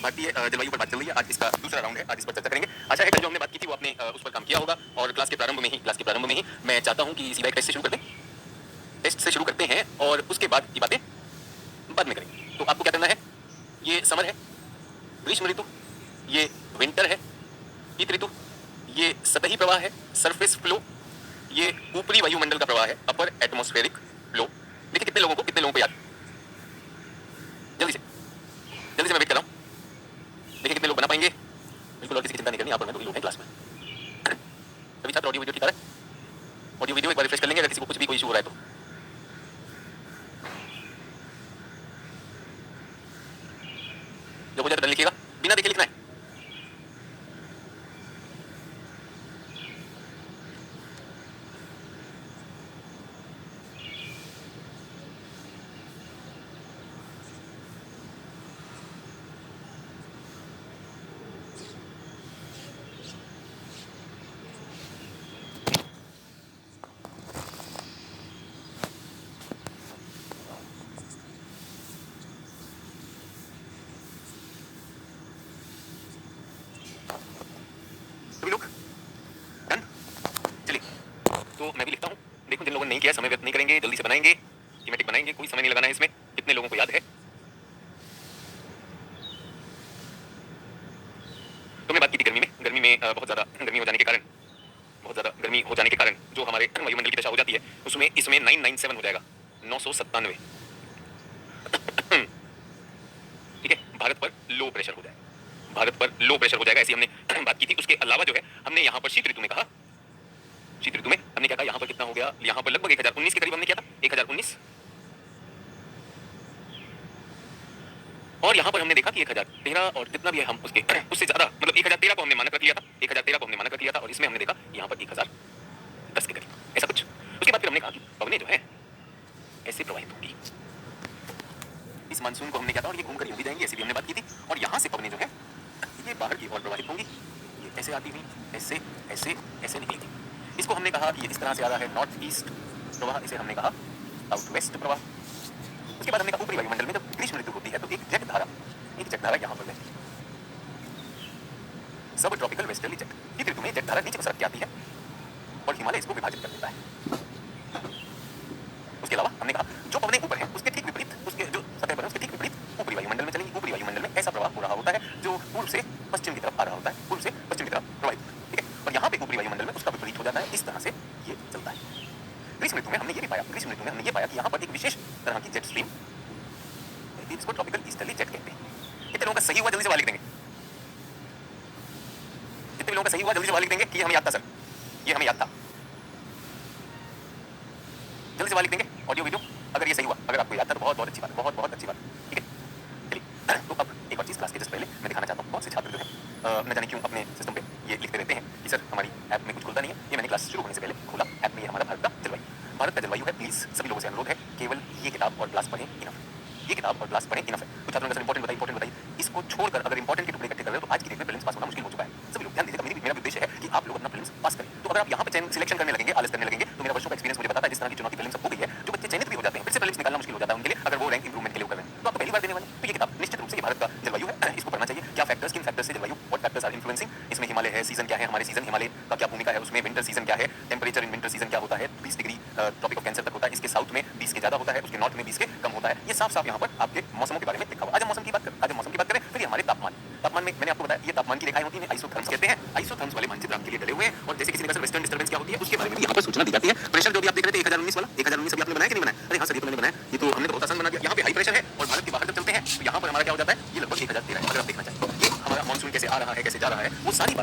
भारतीय जलवायु पर बात चल रही है। आज इसका दूसरा राउंड है, आज इस पर चर्चा करेंगे। आशा है कल जो हमने बात की थी वो आपने उस पर काम किया होगा और क्लास के प्रारंभ में ही मैं चाहता हूं कि सीधा एक टेस्ट से शुरू कर दें। टेस्ट से शुरू करते हैं और उसके बाद की बातें बाद में करेंगे। तो आपको क्या करना है, ये समर है, ग्रीष्म ऋतु, ये विंटर है, शीत ऋतु, ये सतही प्रवाह है, सरफेस फ्लो, ये ऊपरी वायुमंडल का प्रवाह है, अपर एटमॉस्फेरिक फ्लो। देखिए कितने लोगों को याद, जल्दी से मैं वेट कर रहा हूं। देखिए कितने लोग बना पाएंगे। बिल्कुल और किसी की चिंता नहीं करनी, यहाँ पर मैं 2 ही लोग हैं क्लास में। सभी छात्र ऑडियो वीडियो ठीक आ रहा है? ऑडियो वीडियो एक बार रिफ्रेश कर लेंगे अगर किसी को कुछ भी कोई इशू हो रहा है तो। जो हो जाए तो डन लिखिएगा, बिना देखे लिखना है। सभी लोग डन। चलिए तो मैं भी लिखता हूँ। देखो जिन लोगों ने नहीं किया, समय व्यर्थ नहीं करेंगे, जल्दी से बनाएंगे, स्कीमेटिक बनाएंगे, कोई समय नहीं लगाना है इसमें। कितने लोगों को याद है? तो मैं बात की थी गर्मी में बहुत ज़्यादा गर्मी हो जाने के कारण जो हमारे वायुमंडल की दशा हो जाती है उसमें इसमें 997 हो जाएगा, 997। ठीक है, भारत पर लो प्रेशर हो जाएगा, ऐसी हमने बात की थी। उसके अलावा जो है हमने यहाँ पर शीत ऋतु में हमने क्या कहा, यहाँ पर कितना हो गया, यहाँ पर लगभग 1019 के करीब हमने किया था, 1019। और यहाँ पर हमने देखा कि 1013 और जितना भी है हम उससे ज्यादा, मतलब 1013 को हमने मानक रख लिया था और इसमें हमने देखा यहाँ पर 1010 के करीब, ऐसा कुछ। उसके बाद फिर हमने कहा कि पवनें जो है ऐसे प्रवाहित होगी इस मानसून को। हमने क्या था, और ये घूमकर यूं भी जाएंगी, ऐसी भी हमने बात की थी। और यहाँ से पवनें जो है ये बाहर की ओर प्रवाहित होंगी, ये ऐसे आती हुई ऐसे निकलेगी। इसको हमने कहा कि ये इस तरह से आ रहा है नॉर्थ ईस्ट प्रवाह, इसे हमने कहा साउथ वेस्ट प्रवाह। उसके बाद हमने कहा ऊपरी वायुमंडल में जब ग्रीष्म ऋतु होती है तो एक जेट धारा यहाँ पर बहती है, सब ट्रॉपिकल वेस्टर्ली जेट। शीत ऋतु में जेट धारा नीचे सरक के आती है और हिमालय इसको विभाजित कर देता है। उसके अलावा हमने कहा जो पवनें ऊपर हैं उसके ठीक विपरीत, उसके जो सतह पर है उसके ठीक विपरीत ऊपरी वायुमंडल में चलेंगी। ऊपरी वायुमंडल में ऐसा प्रवाह हो रहा होता है जो पूर्व से पश्चिम की तरफ आ रहा होता है, प्रवाहित। ठीक है, और यहाँ पे ऊपरी वायुमंडल में उसका विपरीत हो जाता है, इस तरह से ये चलता है। ग्रीष्म ऋतु में हमने ये पाया कि यहाँ पर एक विशेष तरह की जेट स्ट्रीम, इसको ट्रॉपिकल ईस्टर्ली जेट कहते हैं। कितने लोगों का सही हुआ, जल्दी से बाहर लिख देंगे। कितने लोगों का सही हुआ, जल्दी से बाहर लिख देंगे कि ये हमें याद था सर, ये हमें याद था। जल्दी से बाहर लिख देंगे ऑडियो वीडियो अगर ये सही हुआ, अगर आपको याद था तो बहुत अच्छी बात, बहुत अच्छी बात। ठीक है, चलिए तो अब एक और चीज़ क्लास के जस्ट पहले मैं दिखाना चाहता हूँ। बहुत से छात्र जो है न जाने क्यों अपने सिस्टम पे ये लिखते रहते हैं कि सर हमारी ऐप में कुछ खुलता नहीं है। ये मैंने क्लास शुरू होने से पहले खोला, ऐप में ये हमारा भारत का जलवायु है। प्लीज़ सभी लोगों से अनुरोध है, केवल ये किताब और क्लास पढ़ें, इनफ है। कुछ छात्रों ने इंपॉर्टेंट बताइए, इसको छोड़कर अगर इंपॉर्टेंट के टुकड़े इकट्ठे कर रहे हो तो आज की डेट में प्रीलिम्स पास होना मुश्किल हो चुका है। सभी लोग ध्यान दीजिएगा, मेरा उद्देश्य है कि आप लोग अपना प्रीलिम्स पास करें। तो अगर आप यहाँ पे सिलेक्शन करने लगेंगे, आलस करने लगेंगे, तो मेरा वर्षों का एक्सपीरियंस मुझे बताता है जिस तरह की चुनौती प्रीलिम्स हो गई है, जो बच्चे चयनित भी हो जाते हैं फिर से प्रीलिम्स निकालना मुश्किल हो जाता है उनके लिए, अगर वो रैंक इंप्रूवमेंट के लिए कर रहे हैं। तो आपको पहली बार देने वाले तो ये किताब निश्चित रूप से ये भारत का जलवायु है, इसको पढ़ना चाहिए। क्या फैक्टर्स, किन फैक्टर्स से जलवायु, व्हाट फैक्टर्स आर इन्फ्लुएंसिंग, इसमें हिमालय है, सीजन क्या है, हमारे सीजन हिमालय का क्या भूमिका है उसमें, विंटर सीजन क्या है, टेंपरेचर इन विंटर सीजन क्या होता है, 20 डिग्री ट्रॉपिक ऑफ कैंसर तक होता है, इसके साउथ में 20 के ज्यादा होता है, उसके नॉर्थ में 20 के कम होता है। ये साफ यहाँ पर आपके मौसमों के बारे में लिखा हुआ। आज हम मौसम की बात करें। फिर हमारे तापमान में मैंने आपको बताया ये तापमान की रेखाएं होती हैं, आइसोथर्म्स कहते हैं। आइसोथर्म्स वाले मानचित्र आपके लिए डले हुए हैं और जैसे किसी ने कहा वेस्टर्न डिस्टर्बेंस क्या होती है उसके बारे में यहाँ पर सूचना दी जाती है। प्रेशर जो भी आप देख रहे थे 1019 वाला, 1019 अभी आपने बनाया कि नहीं बनाया? अरे हाँ सर ये तो मैंने बनाया, ये तो हमने बहुत आसान बना दिया। यहाँ पे हाई प्रेशर है और भारत के बाहर जब चलते हैं तो यहाँ पर हमारा क्या हो जाता है, ये लगभग 1013 है। अगर आप देखना चाहें ये हमारा मानसून कैसे आ रहा है, कैसे जा रहा है, वो सारी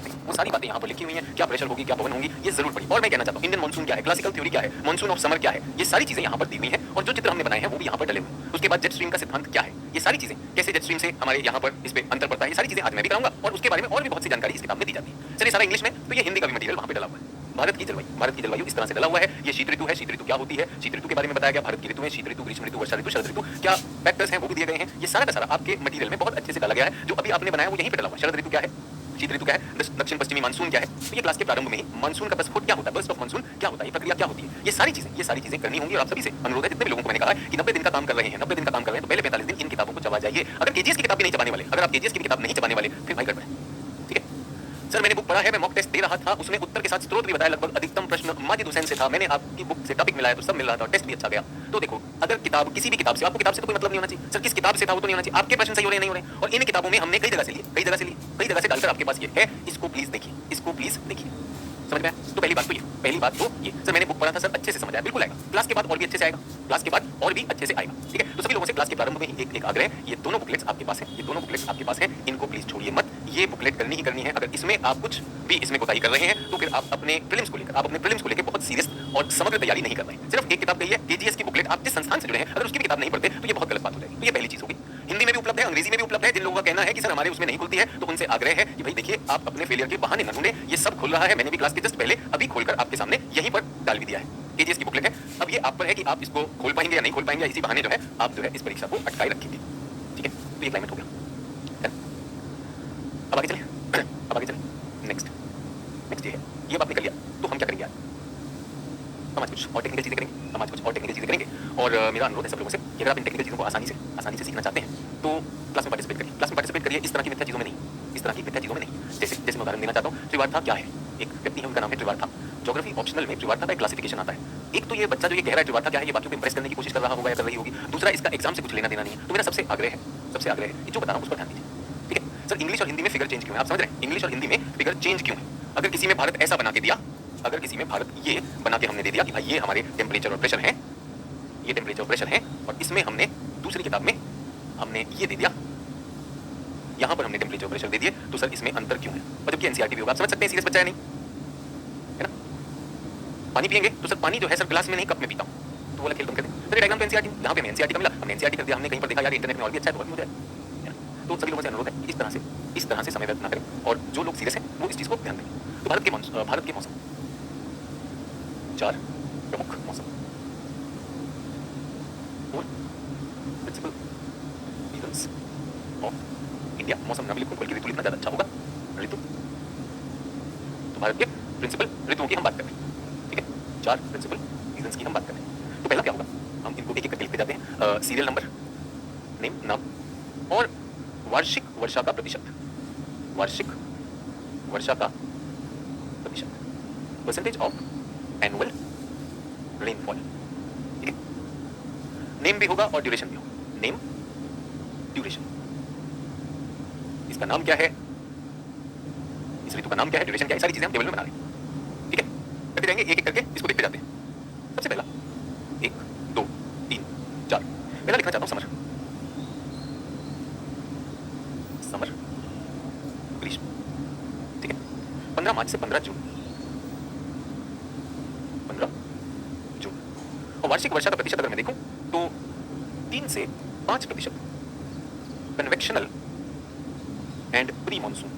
बातें यहाँ पर लिखी हुई हैं। क्या प्रेशर होगी, क्या पवन होगी, ये जरूर पढ़िए। और मैं कहना चाहता हूँ इंडियन मानसून क्या है, क्लासिकल थ्योरी क्या है, मानसून ऑफ समर क्या है, ये सारी चीजें यहाँ पर दी हुई हैं और जो चित्र हमने बनाए हैं वो भी यहाँ पर डले हुए हैं। उसके बाद जेट स्ट्रीम का सिद्धांत क्या है, ये सारी चीजें कैसे जेट स्ट्रीम से हमारे यहाँ पर इस पे अंतर पड़ता है, ये सारी चीजें आज मैं भी कराऊंगा और उसके बारे में और भी बहुत सी जानकारी इस किताब में दी जाती है। चलिए सारा इंग्लिश में, तो ये हिंदी का भी मटेरियल वहाँ पे डला हुआ है। भारत की जलवायु इस तरह से डला हुआ है। ये शीत ऋतु है, शीत ऋतु क्या होती है, शीत ऋतु के बारे में बताया गया। भारत की ऋतु है शीत ऋतु, ग्रीष्म ऋतु, वर्षा ऋतु, शरद ऋतु, क्या फैक्टर्स हैं वो भी दिए गए हैं। ये सारा का सारा आपके मटेरियल में बहुत अच्छे से डाला गया है। जो अभी आपने बनाया वो यहीं पे डला हुआ है। शरद ऋतु क्या है, शीत ऋतु क्या है, दक्षिण पश्चिमी मानसून क्या है। तो ये क्लास के प्रारंभ में ही मानसून का बर्स्ट क्या होता है, बर्स्ट ऑफ मानसून क्या होता है, ये प्रक्रिया क्या होती है, ये सारी चीजें करनी होंगी। और आप सभी से अनुरोध है, जितने भी लोगों को मैंने कहा है कि 90 दिन का काम कर रहे हैं, 90 दिन का काम कर रहे हैं, तो पहले 45 दिन इन किताबों को चबा जाइए। अगर केजीएस की किताब भी नहीं चबाने वाले, अगर आप केजीएस की किताब नहीं चबाने वाले, फिर भाई गड़बड़ है। सर मैंने बुक पढ़ा है, मैं मॉक टेस्ट दे रहा था, उसमें उत्तर के साथ स्रोत भी बताया, लगभग अधिकतम प्रश्न माजिद हुसैन से था, मैंने आपकी बुक से टॉपिक मिलाया तो सब मिल रहा था, टेस्ट भी अच्छा गया। तो देखो, अगर किताब किसी भी किताब से, आपको किताब से तो कोई मतलब नहीं होना चाहिए, सर किस किताब से था वो तो नहीं होना चाहिए, आपके प्रश्न सही हो रहे नहीं हो रहे। और इन किताबों में हमने कई जगह से डालकर आपके पास ये है, इसको प्लीज देखिए, समझ में आया? तो पहली बात तो ये सर मैंने बुक पढ़ा था सर, अच्छे से समझ आया, बिल्कुल आएगा, क्लास के बाद और भी अच्छे से आएगा, क्लास के बाद और भी अच्छे से आएगा। ठीक है, तो सभी लोगों से क्लास के प्रारंभ में ही एक आग्रह, ये दोनों बुकलेट्स आपके पास हैं, इनको प्लीज छोड़िए मत, ये बुकलेट करनी ही करनी है। अगर इसमें आप कुछ भी इसमें कोताही कर रहे हैं तो फिर आप अपने प्रीलिम्स को लेकर बहुत सीरियस और समग्र तैयारी नहीं कर रहे हैं। सिर्फ एक किताब कही है केजीएस की बुकलेट, आप जिस संस्थान से जुड़े हैं अगर उसकी भी किताब नहीं पढ़ते तो ये बहुत गलत बात हो जाएगी। तो ये पहली चीज होगी। हिंदी में भी उपलब्ध है, अंग्रेजी में भी उपलब्ध है। जिन लोगों का कहना है कि सर हमारे उसमें नहीं खुलती है, तो उनसे आग्रह है कि भाई देखिए, आप अपने फेलियर के बहाने न ढूंढें, ये सब खुल रहा है। मैंने भी क्लास के जस्ट पहले अभी खोलकर आपके सामने यहीं पर डाल भी दिया है, केजीएस की बुकलेट है। अब ये आप पर है कि आप इसको खोल पाएंगे या नहीं खोल पाएंगे, इसी बहाने जो है आप जो है इस परीक्षा को अटकाए रखेंगे। ठीक है, तो ये क्लाइमेट हो गया। अब आगे चले, नेक्स्ट ये है, ये बात निकल गया, तो हम क्या करेंगे यार, हम आज कुछ और टेक्निकल चीजें करेंगे। और मेरा अनुरोध है सब लोगों से कि अगर आप इन टेक्निकल चीजों को आसानी से सीखना चाहते हैं तो क्लास में पार्टिसिपेट करिए। इस तरह की मिथ्या चीजों में नहीं। जैसे मैं उदाहरण देना चाहता हूँ, त्रिवार्था क्या है, एक व्यक्ति है, उनका नाम है त्रिवार्था। ज्योग्राफी ऑप्शनल में त्रिवार्था का एक क्लासिफिकेशन आता है। एक तो ये बच्चा जो ये कह रहा है त्रिवार्था क्या है, ये बाकियों को इंप्रेस करने की कोशिश कर रहा होगा या कर रही होगी। दूसरा, इसका एग्जाम से कुछ लेना देना नहीं है। तो मेरा सबसे आग्रह है कि जो बता रहा हूँ उस पर ध्यान दीजिए। ठीक है सर, इंग्लिश और हिंदी में फिगर चेंज क्यों है, आप समझ रहे हैं, इंग्लिश और हिंदी में फिगर चेंज क्यों है? अगर किसी में भारत ऐसा बना के दिया, अगर किसी में भारत ये बना के हमने दे दिया कि भाई ये हमारे टेम्परेचर और प्रेशर है, ये टेम्परेचर प्रेशर है, और इसमें हमने दूसरी किताब में हमने ये दे दिया, यहां पर हमने टेम्परेचर प्रेशर दे दिए, तो सर इसमें अंतर क्यों है? और जबकि एनसीईआरटी भी होगा, आप समझ सकते हैं, सीरियस बच्चा है नहीं है ना। पानी पिएंगे तो सर पानी जो है सर गिलास में नहीं कप में पीता हूं, तो वाला खेल तुम कहते हैं। सर डायग्राम तो एनसीईआरटी, यहां पे एनसीईआरटी का मिला, हमने एनसीईआरटी कर दिया, हमने कहीं पर देखा यार इंटरनेट में और भी अच्छा है तो और भी हो जाए। तो सभी लोगों से अनुरोध है कि इस तरह से समय व्यर्थ ना करें, और जो लोग सीरियस हैं वो इस चीज को ध्यान दें। तो भारत के मौसम, 4 प्रमुख मौसम और प्रिंसिपल रीजंस ऑफ इंडिया। मौसम ना बिल्कुल बल्कि ऋतु लिखना ज्यादा अच्छा होगा, ऋतु। तो भारत के प्रिंसिपल ऋतुओं की हम बात कर रहे हैं। ठीक है, 4 प्रिंसिपल रीजंस की हम बात कर रहे हैं। तो पहला क्या होगा, हम इनको एक एक करके लिखते जाते हैं। सीरियल नंबर, नेम, नाम, और वार्षिक वर्षा का प्रतिशत, परसेंटेज ऑफ एनुअल रेनफॉल। ठीक है, नेम भी होगा और ड्यूरेशन भी होगा। नेम, ड्यूरेशन, इसका नाम क्या है, इस ऋतु का नाम क्या है, ड्यूरेशन क्या है, सारी चीजें हम टेबल में बना लेंगे। ठीक है, करते जाएंगे एक एक करके, इसको देखते जाते हैं। सबसे पहला 1 2 3 4, पहला लिखना चाहता हूं समर, ग्रीष्म। ठीक है, 15 मार्च से 15 जून, और वार्षिक वर्षा का प्रतिशत अगर मैं देखूं तो 3 से 5% कन्वेक्शनल एंड प्री मॉनसून,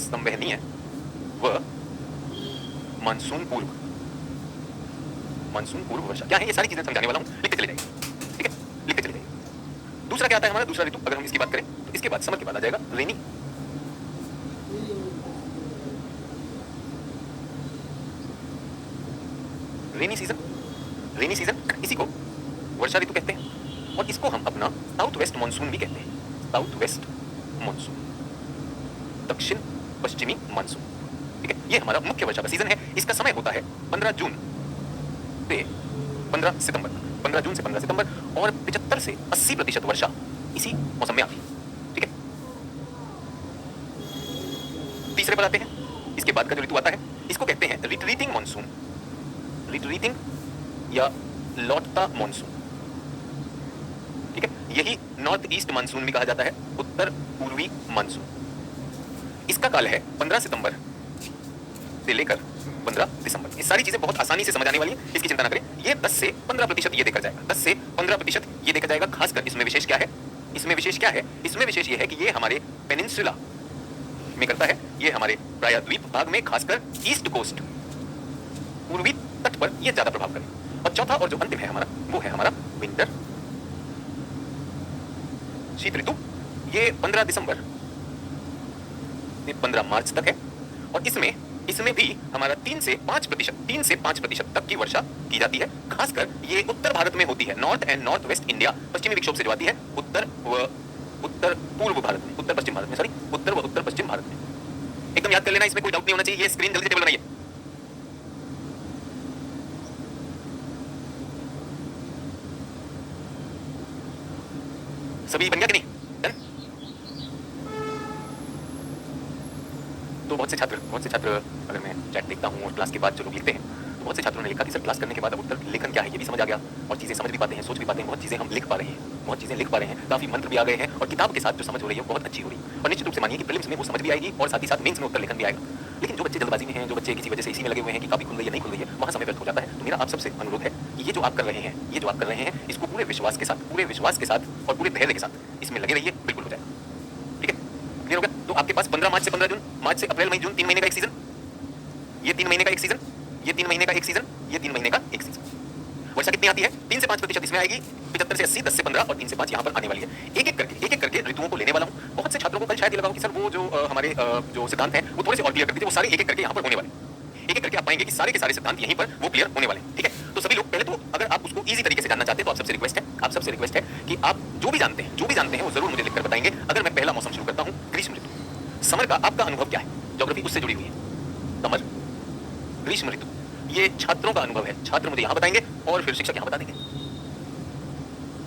संवहनीय व मानसून पूर्व वर्षा क्या है, ये सारी चीजें समझाने वाला हूं, लिखते चले जाइए। ठीक है, लिखते चले जाइए। दूसरा क्या आता है हमारा, दूसरा ऋतु अगर हम इसकी बात करें तो इसके बाद समर के बाद आ जाएगा रेनी। रेनी सीजन, इसी को वर्षा ऋतु कहते हैं, और इसको हम अपना साउथ वेस्ट मानसून भी कहते हैं। साउथ वेस्ट मानसून, दक्षिण पश्चिमी मानसून। ठीक है, ये हमारा मुख्य वर्षा का सीजन है। इसका समय होता है 15 जून से 15 सितंबर, 15 जून से 15 सितंबर, और 75 से 80% वर्षा इसी मौसम में आती है। ठीक है, तीसरे पर आते हैं। इसके बाद का जो ऋतु आता है इसको कहते हैं रिट्रीटिंग मानसून, रिट्रीटिंग या लौटता मानसून। ठीक है, यही नॉर्थ ईस्ट मानसून भी कहा जाता है, उत्तर पूर्वी मानसून। इसका काल है 15 सितंबर से लेकर 15 दिसंबर। ये सारी चीजें बहुत आसानी से समझ आने वाली है, इसकी चिंता ना करें। ये 10 से 15% ये देखा जाएगा, 10 से 15% ये देखा जाएगा। खासकर इसमें विशेष क्या है, इसमें विशेष ये है कि ये हमारे पेनिनसुला में करता है, ये हमारे प्रायद्वीप भाग में, खासकर ईस्ट कोस्ट, पूर्वी तट पर ये ज्यादा प्रभाव करेगा। और चौथा और जो अंतिम है हमारा, वो है हमारा विंटर, शीत ऋतु। ये 15 दिसंबर 15 मार्च तक है और इसमें भी हमारा 3 से 5% तक की वर्षा की जाती है। खासकर ये उत्तर भारत में होती है, north and north west India, पश्चिमी विक्षोभ से जो आती है उत्तर पूर्व भारत में, उत्तर पश्चिम भारत में, सॉरी उत्तर पश्चिम भारत में। एकदम याद कर लेना, इसमें कोई डाउट नहीं होना चाहिए। ये स्क्रीन जल्दी से टेबल बनाइए। सभी बन गया कि नहीं? डन? तो बहुत से छात्र अगर मैं चैट देखता हूँ और क्लास के बाद जो लोग लिखते हैं, तो बहुत से छात्रों ने लिखा कि सर क्लास करने के बाद अब उत्तर लेखन क्या है ये भी समझ आ गया और चीजें समझ भी पाते हैं, सोच भी पाते हैं, बहुत चीजें हम लिख पा रहे हैं, काफी मंत्र भी आ गए हैं और किताब के साथ जो समझ हो रही है बहुत अच्छी हो रही है। और निश्चित रूप से मानिए कि प्रीलिम्स में वो समझ भी आएगी और साथ ही साथ मेंस में उत्तर लेखन भी आएगा। लेकिन जो बच्चे जल्दबाजी में हैं, जो बच्चे किसी वजह से इसी में लगे हुए हैं कि काफी खुल रही है नहीं खुल रही है, वहां समय व्यर्थ हो जाता है। तो मेरा आप सबसे अनुरोध है कि ये जो आप कर रहे हैं इसको पूरे विश्वास के साथ और पूरे धैर्य के साथ इसमें लगे रहिए, बिल्कुल हो जाएगा। ठीक है, क्लियर हो गया? तो आपके पास 15 मार्च से 15 जून, मार्च से अप्रैल मई जून 3 महीने का एक सीजन, ये 3 महीने का एक सीजन, ये 3 महीने का एक सीजन, ये 3 महीने का एक सीजन। वर्षा कितनी आती है? 3 से 5% इसमें आएगी, 75 से 80, 10 से 15 और 3 से 5 यहाँ पर आने वाली है। एक एक करके ऋतुओं को लेने वाला हूँ। बहुत से छात्रों को कल शायद ये लगा हो कि सर वो जो हमारे जो सिद्धांत हैं वो थोड़े से और क्लियर कर दीजिए, वो सारे एक एक करके यहाँ पर होने वाले। एक एक करके आप पाएंगे कि सारे के सारे सिद्धांत यहीं पर वो क्लियर होने वाले हैं। ठीक है, तो सभी लोग पहले तो अगर आप उसको इजी तरीके से जानना चाहते हैं तो आप सबसे रिक्वेस्ट है कि आप जो भी जानते हैं वो जरूर मुझे लिखकर बताएंगे। अगर मैं पहला मौसम शुरू करता हूँ, ग्रीष्म ऋतु। समर का आपका अनुभव क्या है? ज्योग्राफी उससे जुड़ी हुई है। समर, ग्रीष्म ऋतु, ये छात्रों का अनुभव है। छात्र मुझे यहाँ बताएंगे और फिर शिक्षक यहाँ बता देंगे।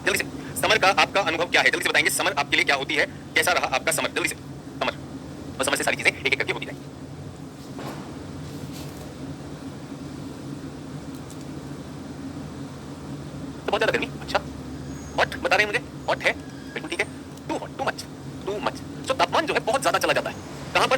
जल्दी से, समर का आपका अनुभव क्या है? जल्दी से बताएंगे। समर आपके लिए क्या होती है? कैसा रहा आपका समर? जल्दी से, समर। और समर से सारी चीजें एक एक करके होती जाएंगी। तो बहुत ज्यादा गर्मी, अच्छा। हॉट बता रहे हैं मुझे, हॉट है, बिल्कुल ठीक है। Too hot, too much. So तापमान जो है बहुत ज्यादा चला जाता है। कहां पर?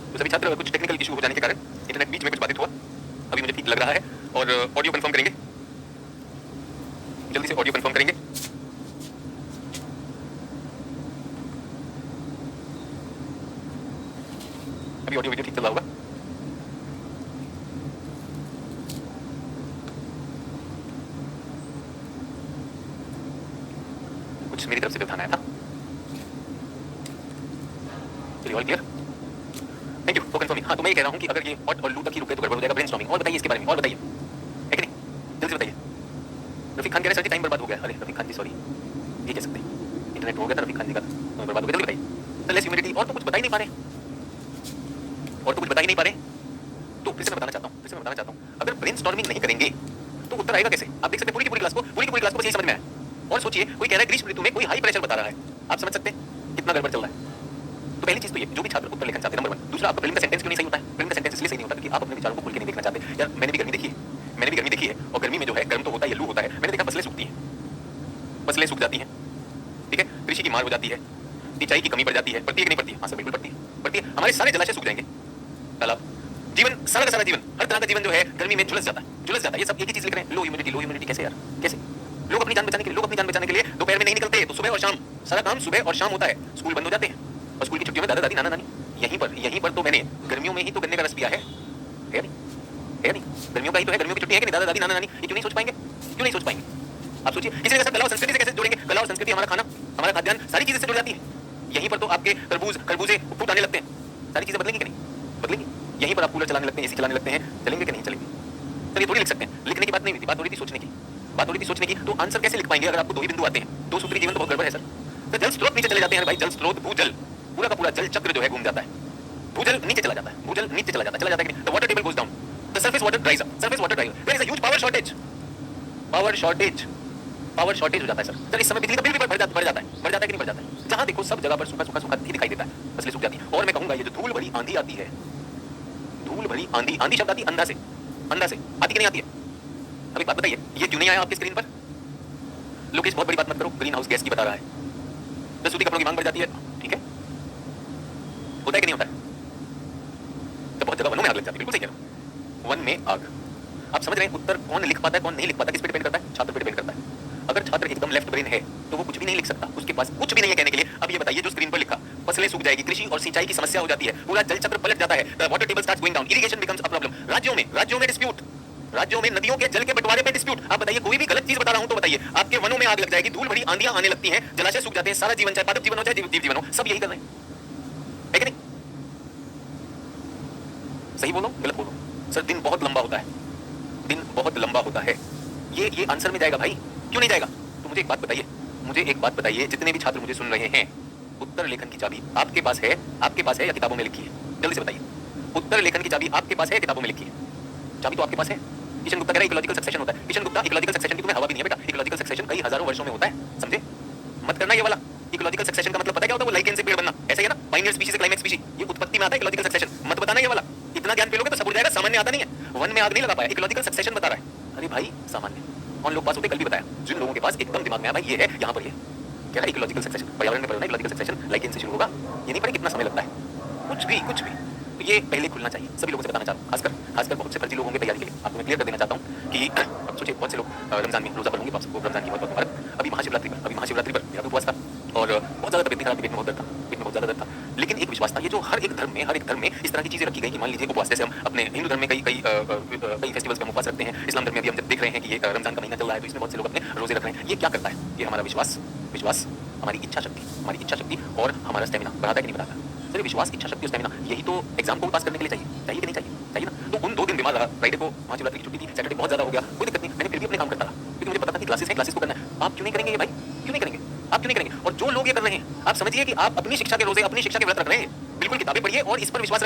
तो सभी छात्र, कुछ टेक्निकल इशू हो जाने के कारण इंटरनेट बीच में कुछ बाधित हुआ, अभी मुझे ठीक लग रहा है। और ऑडियो कंफर्म करेंगे, जल्दी से ऑडियो कंफर्म करेंगे। अभी ऑडियो वीडियो ठीक चल रहा होगा। कुछ मेरी तरफ से व्यवधान आया था। चलिए, all clear? Thank you for confirming. हाँ, तो मैं ये कह रहा हूँ कि अगर ये हॉट और लू तक ही रुके तो गड़बड़ हो जाएगा ब्रेनस्टॉर्मिंग। और बताइए इसके बारे में, और बताइए, है कि नहीं? जल्दी से बताइए। रफीक खान कह रहे सर जी टाइम बर्बाद हो गया। अरे रफीक खान जी सॉरी, ये कह सकते हैं इंटरनेट हो गया था, रफीक खान जी का बर्बाद हो गया। जल्दी बताइए। सर लेस ह्यूमिडिटी, और तो कुछ बता ही नहीं पा रहे, तो फिर से मैं बताना चाहता हूँ, अगर ब्रेनस्टॉर्मिंग नहीं करेंगे तो उत्तर आएगा कैसे? आप देख सकते हैं पूरी की पूरी क्लास को बस यही समझ में आया। और सोचिए, कोई कह रहा है ग्रीष्म ऋतु में कोई हाई प्रेशर बता रहा है, आप समझ सकते हैं कितना गड़बड़ चल रहा है। तो पहली चीज तो ये, जो भी छात्र उत्तर लिखना चाहते हैं, नंबर 1। दूसरा, आपका प्रीलिम का सेंटेंस क्यों नहीं सही होता है? प्रीलिम का सेंटेंस इसलिए सही नहीं होता क्योंकि आप अपने विचारों को खुल के नहीं देखना चाहते। यार मैंने भी गर्मी देखी है और गर्मी में जो है गर्म तो होता है या लू होता है। मैंने देखा फसलें सूख जाती हैं, ठीक है, कृषि की मार हो जाती है, सिंचाई की कमी पड़ जाती है। पड़ती है कि नहीं पड़ती है? हाँ सर बिल्कुल पड़ती है। हमारे सारे जलाशय सूख जाएंगे, तालाब, जीवन, सारा का सारा जीवन, हर तरह का जीवन जो है गर्मी में झुलस जाता है। ये सब एक ही चीज लिख रहे हैं, लो ह्यूमिडिटी। कैसे यार, कैसे? लोग अपनी जान बचाने के लिए दोपहर में नहीं निकलते, तो सुबह और शाम, सारा काम सुबह और शाम होता है। स्कूल बंद हो जाते हैं और स्कूल की छुट्टियों में दादा दादी नाना नानी यहीं पर तो मैंने गर्मियों में ही तो गन्ने का रस पिया है नहीं? गर्मियों का ही तो है, गर्मियों की छुट्टी है कि नहीं? दादा दादी नाना नानी ये क्यों नहीं सोच पाएंगे? आप सोचिए, किसी ने कहा कला और संस्कृति से कैसे जोड़ेंगे? कला और संस्कृति, हमारा खाना, हमारा खाद्यान्न, सारी चीजें से जुड़ जाती है। यहीं पर तो आपके खरबूजे फूट आने लगते हैं। सारी चीजें बदलेंगी कि नहीं? बदलेंगी। यहीं पर आप कूलर चलाने लगते हैं, एसी चलाने लगते हैं, चलेंगे कि नहीं चलेंगे? सर ये थोड़ी लिख सकते हैं, लिखने की बात नहीं हुई थी, बात हो रही थी सोचने की। तो आंसर कैसे लिख पाएंगे अगर आपको दो ही बिंदु आते हैं? दो सूत्री जीवन तो बहुत गड़बड़ है सर। तो जल स्रोत नीचे चले जाते हैं भाई, जल स्रोत, भूजल, पूरा का पूरा जल चक्र जो है घूम जाता है। भूजल नीचे चला जाता है, चला जाता है कि नहीं? The water table goes down, the surface water dries up, there is a huge power shortage हो जाता है सर। इस समय बिजली का बिल भी बढ़ जाता है कि नहीं बढ़ जाता है? जहां देखो सब जगह पर सूखा ही दिखाई देता है, फसलें सूख जाती है। और मैं कहूंगा ये जो धूल भरी आंधी आती है, आंधी शब्द आती है अंधा से, अंदर से आती कि नहीं आती है? अब एक बात बताइए, ये क्यों नहीं आया आपकी स्क्रीन पर? लोकेश बहुत बड़ी बात मत करो, ग्रीन हाउस गैस की बता रहा है, 10 सूती कपड़ों की मांग बढ़ जाती है, ठीक है, होता है कि नहीं होता है? तो बहुत जगह वनों में आग लग जाती है, बिल्कुल सही कह रहा हूं, वन में आग। आप समझ रहे हैं उत्तर कौन लिख पाता है कौन नहीं लिख पाता, किस पे डिपेंड करता है? छात्र पे डिपेंड करता है। अगर छात्र एकदम लेफ्ट ब्रेन है तो वो कुछ भी नहीं लिख सकता, उसके पास कुछ भी नहीं है कहने के लिए। अब ये बताइए, जो स्क्रीन पर लिखा, फसलें सूख जाएगी, कृषि और सिंचाई की समस्या हो जाती है, पूरा जल चक्र पलट जाता है, the water table starts going down, irrigation becomes a problem, राज्यों में डिस्प्यूट, राज्यों में नदियों के जल के बंटवारे पे डिस्प्यूट। आप बताइए, कोई भी गलत चीज बता रहा हूं तो बताइए, आपके वनों में आग लग जाएगी, धूल भरी आंधियां आने लगती हैं, जलाशय सूख जाते हैं, सारा जीवन, चाहे पादप जीवन हो चाहे जीव जीवन हो, सब यही कर रहे हैं, है कि नहीं? सही बोलो गलत बोलो? सर दिन बहुत लंबा होता है, दिन बहुत लंबा होता है, ये आंसर में जाएगा भाई, क्यों नहीं जाएगा? तो मुझे एक बात बताइए, मुझे एक बात बताइए, जितने भी छात्र मुझे सुन रहे हैं, उत्तर लेखन की चाबी आपके पास है या किताबों में लिखी है? जल्दी से बताइए, उत्तर लेखन की चाबी आपके पास है, किताबों में लिखी है? चाबी तो आपके पास है। किशन गुप्ता कह रहा है इकोलॉजिकल सक्सेशन होता है। किशन गुप्ता, इकोलॉजिकल सक्सेशन की तुम्हें हवा भी नहीं है बेटा, इकोलॉजिकल सक्सेशन कई हजारों वर्षों में होता है, समझे? मत करना ये वाला। इकोलॉजिकल सक्सेशन का मतलब पता है क्या होता है? वो लाइकेन से पेड़ बनना, ऐसा ही है ना, पायनियर स्पीशीज से क्लाइमेक्स स्पीशीज, ये उत्पत्ति में आता है इकोलॉजिकल सक्सेशन। मत बताना ये वाला, इतना ज्ञान पेलोगे तो सब उड़ जाएगा, सामान्य आता नहीं है। वन में आग नहीं लगा पाया, इकोलॉजिकल सक्सेशन बता रहा है। अरे भाई सामान्य कौन लोग पास होते, कल भी बताया, जिन लोगों के पास एकदम दिमाग में आया भाई ये है, यहाँ पर ये कह रहा है इकोलॉजिकल सक्सेशन, पर्यावरण में पढ़ना, इकोलॉजिकल सक्सेशन लाइकेन से शुरू होगा, ये नहीं पढ़े कितना समय लगता है, कुछ भी तो ये पहले खुलना चाहिए, सभी लोगों से बताना चाहता हूँ, खासकर बहुत से फर्जी लोग होंगे तैयारी के लिए, आपको मैं क्लियर कर देना चाहता हूँ कि अब सोचिए बहुत से लोग रमजान में रोजा पढ़ेंगे, तो आप सबको रमजान की बहुत बहुत मुबारक। अभी महाशिवरात्रि पर मेरा भी उपवास था और बहुत ज़्यादा तबीयत खराब, पेट में बहुत दर्द था, पेट में बहुत ज़्यादा दर्द था, लेकिन एक विश्वास था, ये जो हर एक धर्म में इस तरह की चीज़ें रखी गई कि मान लीजिए उपवास, जैसे हम अपने हिंदू धर्म में कई फेस्टिवल्स में उपवास रखते हैं, इस्लाम धर्म में अभी हम जब देख रहे हैं कि ये रमजान का महीना चल रहा है तो इसमें बहुत से लोग अपने रोजे रख रहे हैं। ये क्या करता है? ये हमारा विश्वास, हमारी इच्छा शक्ति और हमारा स्टेमिना बढ़ाता है कि नहीं बढ़ाता? सर विश्वास, इच्छा शक्ति और स्टेमिना, यही तो एग्जाम को पास करने के लिए चाहिए कि नहीं चाहिए ना? तो उन 2 दिन बीमार रहा, फ्राइडे को महाशिवरात्रि की छुट्टी थी, सैटरडे बहुत ज्यादा हो गया, कोई दिक्कत नहीं, मैंने फिर भी अपने काम करता रहा, क्योंकि मुझे पता था कि क्लासेस है, क्लासेस को करना है। आप क्यों नहीं करेंगे ये भाई? क्यों नहीं करेंगे? आप क्यों नहीं करेंगे? और जो लोग ये कर रहे हैं, आप समझिए कि आप अपनी शिक्षा के रोजे, अपनी शिक्षा के व्रत रख रहे हैं, बिल्कुल किताबें पढ़िए और इस पर विश्वास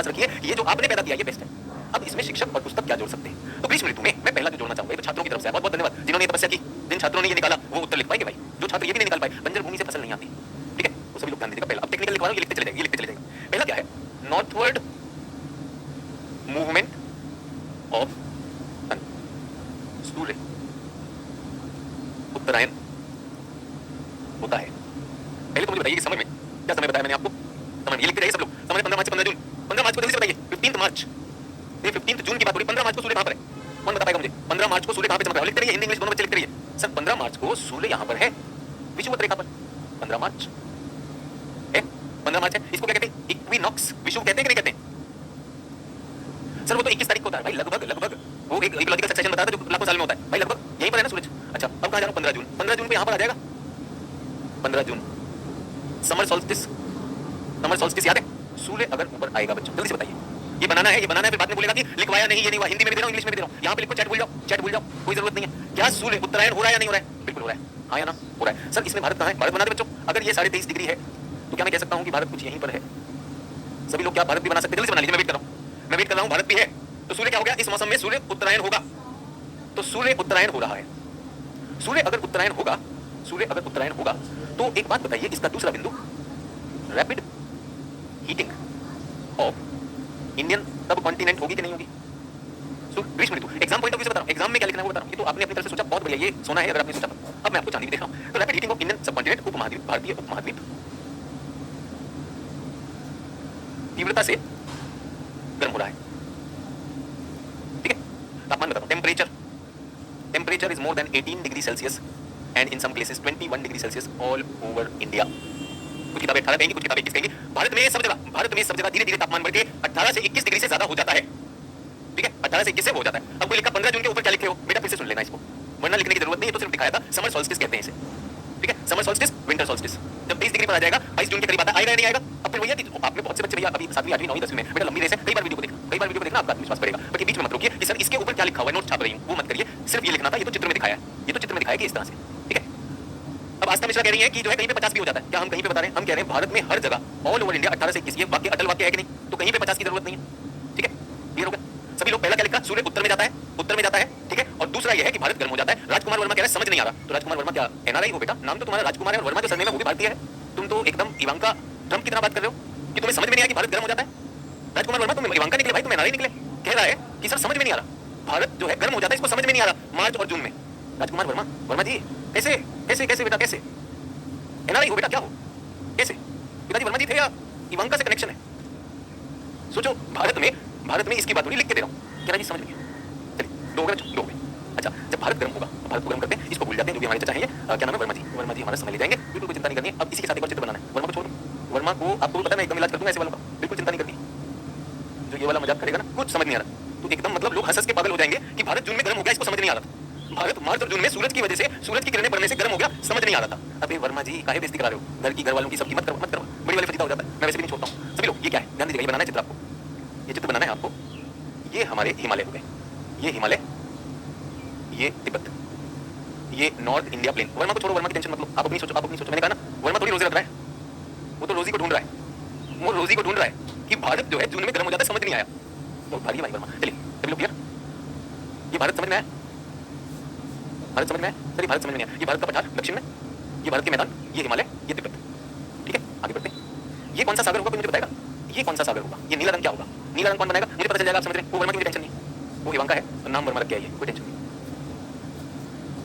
रखिए, ये जो आपने पैदा किया ये बेस्ट है। अब इसमें शिक्षक और पुस्तक क्या जोड़ सकते हैं? तो ग्रीष्म ऋतु में मैं पहला जो जोड़ना चाहूंगा, तो छात्रों की तरफ से बहुत बहुत धन्यवाद जिन्होंने तपस्या की, जिन छात्रों ने ये निकाला वो उत्तर लिख पाएंगे भाई, जो छात्र ये भी नहीं निकाल पाए, बंजर भूमि से फसल नहीं आती, ठीक है, तो सभी लोग ध्यान दीजिएगा। पहला, अब टेक्निकल लिखवा रहा हूं, ये लिखते चले जाएगा। पहला क्या है? नॉर्थवर्ड मूवमेंट ऑफ सन, सूर्य उत्तरायण होता है। पहले तो मुझे बताइए कि समय में क्या समय बताया मैंने आपको? समय में ये लिखते रहिए सब लोग, समय 15 मार्च से 15 जून, 15 मार्च को जल्दी से बताइए, 15 मार्च, ये 15 जून की बात हो रही, 15 मार्च को सूर्य कहां पर है? कौन बता पाएगा मुझे? 15 मार्च को सूर्य कहां पे चमक रहा है? लिखते रहिए, हिंदी इंग्लिश दोनों बच्चे लिखते रहिए। सर 15 मार्च को सूर्य यहां पर है, विषुवत रेखा पर, 15 मार्च है, 15 मार्च है। इसको क्या कहते हैं? इक्विनॉक्स, विषुव कहते हैं कि नहीं कहते? सर वो तो 21 तारीख को होता है भाई, लगभग वो एक इकोलॉजिकल सक्सेशन बताया था जो लाखों साल में होता है भाई, लगभग यहीं पर है ना सूरज। अच्छा अब कहां जा रहा हूं? 15 जून, 15 जून पे यहां पर आ जाएगा, 15 जून समर सॉल्स्टिस याद है? सूर्य अगर ऊपर आएगा बच्चों, जल्दी से बताइए, ये बनाना है, फिर बाद में बोलेगा कि लिखवाया नहीं, ये नहीं हुआ, हिंदी में भी दे रहा हूं, इंग्लिश में भी दे रहा हूं, यहां पे लिखो, चैट भूल जाओ, कोई जरूरत नहीं है। क्या सूर्य उत्तरायण हो रहा है या नहीं हो रहा है? बिल्कुल हो रहा है, हाँ या ना? हो रहा है। सर इसमें भारत कहां है? भारत बना दे बच्चों, अगर ये 23.5 डिग्री है तो क्या मैं कह सकता हूं कि भारत कुछ यहीं पर है? सभी लोग क्या भारत भी बना सकते हैं? जल्दी से बना लीजिए, मैं वेट कर रहा हूं, भारत भी है, तो सूर्य क्या हो गया? इस मौसम में सूर्य उत्तरायण होगा, तो सूर्य उत्तरायण हो रहा है। सूर्य अगर उत्तरायण होगा तो एक बात बताइए, इसका दूसरा बिंदु, रैपिड हीटिंग ऑफ इंडियन सब कॉन्टिनेंट होगी कि नहीं होगी? ग्रीष्म ऋतु, एग्जाम पॉइंट ऑफ व्यू से बता रहा हूं, एग्जाम में क्या लिखना है वो बता रहा हूं, ये तो आपने अपनी तरफ से सोचा, बहुत बढ़िया, ये सोना है अगर आपने सोचा। अब मैं आपको चांदी भी देख रहा हूं, तो रैपिड हीटिंग ऑफ इंडियन सब कॉन्टिनेंट, उपमहाद्वीप, भारतीय उपमहाद्वीप तीव्रता से गर्म हो रहा है, ठीक है? तापमान बताता हूं, temperature is more than 18 degree Celsius and in some places 21 degree Celsius all over India. कुछ किताबें 18 कहेंगी, कुछ किताबें 21 कहेंगी। भारत में सब जगह धीरे धीरे तापमान बढ़ के 18 से 21 डिग्री से ज्यादा हो जाता है, ठीक है? 18 से 21 से हो जाता है। अब कोई लिखा 15 जून के ऊपर क्या लिखे हो बेटा, फिर से सुन लेना इसको, वरना लिखने की जरूरत नहीं है, तो सिर्फ दिखाया था। समर सॉल्स्टिस कहते हैं इसे, ठीक है? समर सॉल्स्टिस, विंटर सॉल्स्टिस, जब 23 डिग्री पर आ जाएगा, 22 जून के करीब आता आएगा या नहीं आएगा? अब फिर भैया आप में बहुत से बच्चे भैया अभी 7वीं 8वीं 9वीं 10वीं में, बेटा लंबी रेस है, कई बार वीडियो को देखना, आपका आत्मविश्वास बढ़ेगा। बट बीच में मत रोकिए कि सर इसके ऊपर क्या लिखा हुआ है, नोट छाप रही हूं, वो मत करिए, सिर्फ ये लिखना था, ये तो चित्र में दिखाया है, कि इस तरह से, ठीक है? अब आस्था मिश्रा कह रही है कि जो है कहीं पे 50 भी हो जाता है, क्या हम कहीं पे बता रहे हैं? हम कह रहे हैं भारत में हर जगह ऑल ओवर इंडिया 18 से 21, ये वाक्य अटल वाक्य है कि नहीं? तो कहीं पे 50 की जरूरत नहीं है, ठीक है? क्लियर हो गया? सभी लोग पहला क्या लिखा? सूर्य उत्तर में जाता है, ठीक है? और दूसरा ये है कि भारत गर्म हो जाता है। राजकुमार वर्मा कह रहा है समझ नहीं आ रहा, तो राजकुमार वर्मा क्या एनआरआई हो बेटा? नाम तो तुम्हारा राजकुमार है और वर्मा जो सरनेम है वो भी भारतीय है, तुम तो एकदम इवांका ट्रम्प की तरह बात कर रहे हो कि तुम्हें समझ में नहीं आया कि भारत गर्म हो जाता है। राजकुमार वर्मा तुम इवांका निकले भाई, तुम एनआरआई निकले, कह रहा है कि सर समझ में नहीं आ रहा, भारत जो है गर्म हो जाता है, इसको समझ में नहीं आ रहा मार्च और जून में। राजकुमार वर्मा, वर्मा जी कैसे कैसे कैसे बेटा कैसे एनआरआई हो बेटा, क्या हो कैसे? पिताजी वर्मा जी थे या इवांका से कनेक्शन है? सोचो, भारत में इसकी बात हो रही, लिख के दे रहा हूं, कह रहा जी समझ नहीं आया। चलिए दो हो गए, दो हो गए। अच्छा, जब भारत गर्म होगा, भारत को गर्म करते हैं, इसको भूल जाते हैं, जो भी हमारे चाचा हैं, क्या नाम है, वर्मा जी, वर्मा जी हमारा समय ले जाएंगे, बिल्कुल कोई चिंता नहीं करनी है। अब इसी के साथ एक और चित्र बनाना है, वर्मा को छोड़ दो, वर्मा को आपको भी पता है मैं एकदम इलाज कर दूंगा ऐसे वालों का, बिल्कुल चिंता नहीं करनी। जो ये वाला मजाक करेगा ना, कुछ समझ नहीं आ रहा, तो एकदम मतलब लोग हंस हंस के पागल हो जाएंगे कि भारत जून में गर्म हो गया, इसको समझ नहीं आ रहा था। भारत मार्च और जून में सूरज की वजह से, सूरज की किरणें पड़ने से गर्म हो गया, समझ नहीं आ रहा था। अबे वर्मा जी काहे बेइज्जती करा रहे हो, घर की घर वालों की सबकी मत करो, मत करो, बड़ी वाली फजीता हो जाता है, मैं वैसे भी नहीं छोड़ता हूं। सभी लोग ये क्या है, ध्यान दीजिएगा, ये बनाना है चित्र आपको, ये चित्र बनाना है आपको। ये हमारे हिमालय हो गए, ये हिमालय, ये तिब्बत, ये नॉर्थ इंडिया प्लेन। वर्मा को छोड़ो, वर्मा की टेंशन मत लो, आप अपनी सोचो, आप अपनी सोचो। मैंने कहा ना, वर्मा थोड़ी रोजी रख रहा है, वो तो रोजी को ढूंढ रहा है, वो रोजी को ढूंढ रहा है कि भारत जो है जून में गर्म हो जाता है, समझ नहीं आया। तो भारी भाई वर्मा, चलिए सभी लोग क्लियर? ये भारत समझ में आया? भारत समझ में आया? सर ये भारत समझ में नहीं आया। ये भारत का पठार दक्षिण में, ये भारत के मैदान, ये हिमालय, ये तिब्बत, ठीक है, आगे बढ़ते हैं। ये कौन सा सागर होगा, कोई मुझे बताएगा? ये कौन सा सागर होगा? ये नीला रंग क्या होगा? नीला रंग कौन बनाएगा? मुझे पता चल जाएगा, आप समझ रहे हैं। वो वर्मा की मुझे टेंशन नहीं, वो इवांका है, नाम वर्मा रख के आई है, कोई टेंशन नहीं।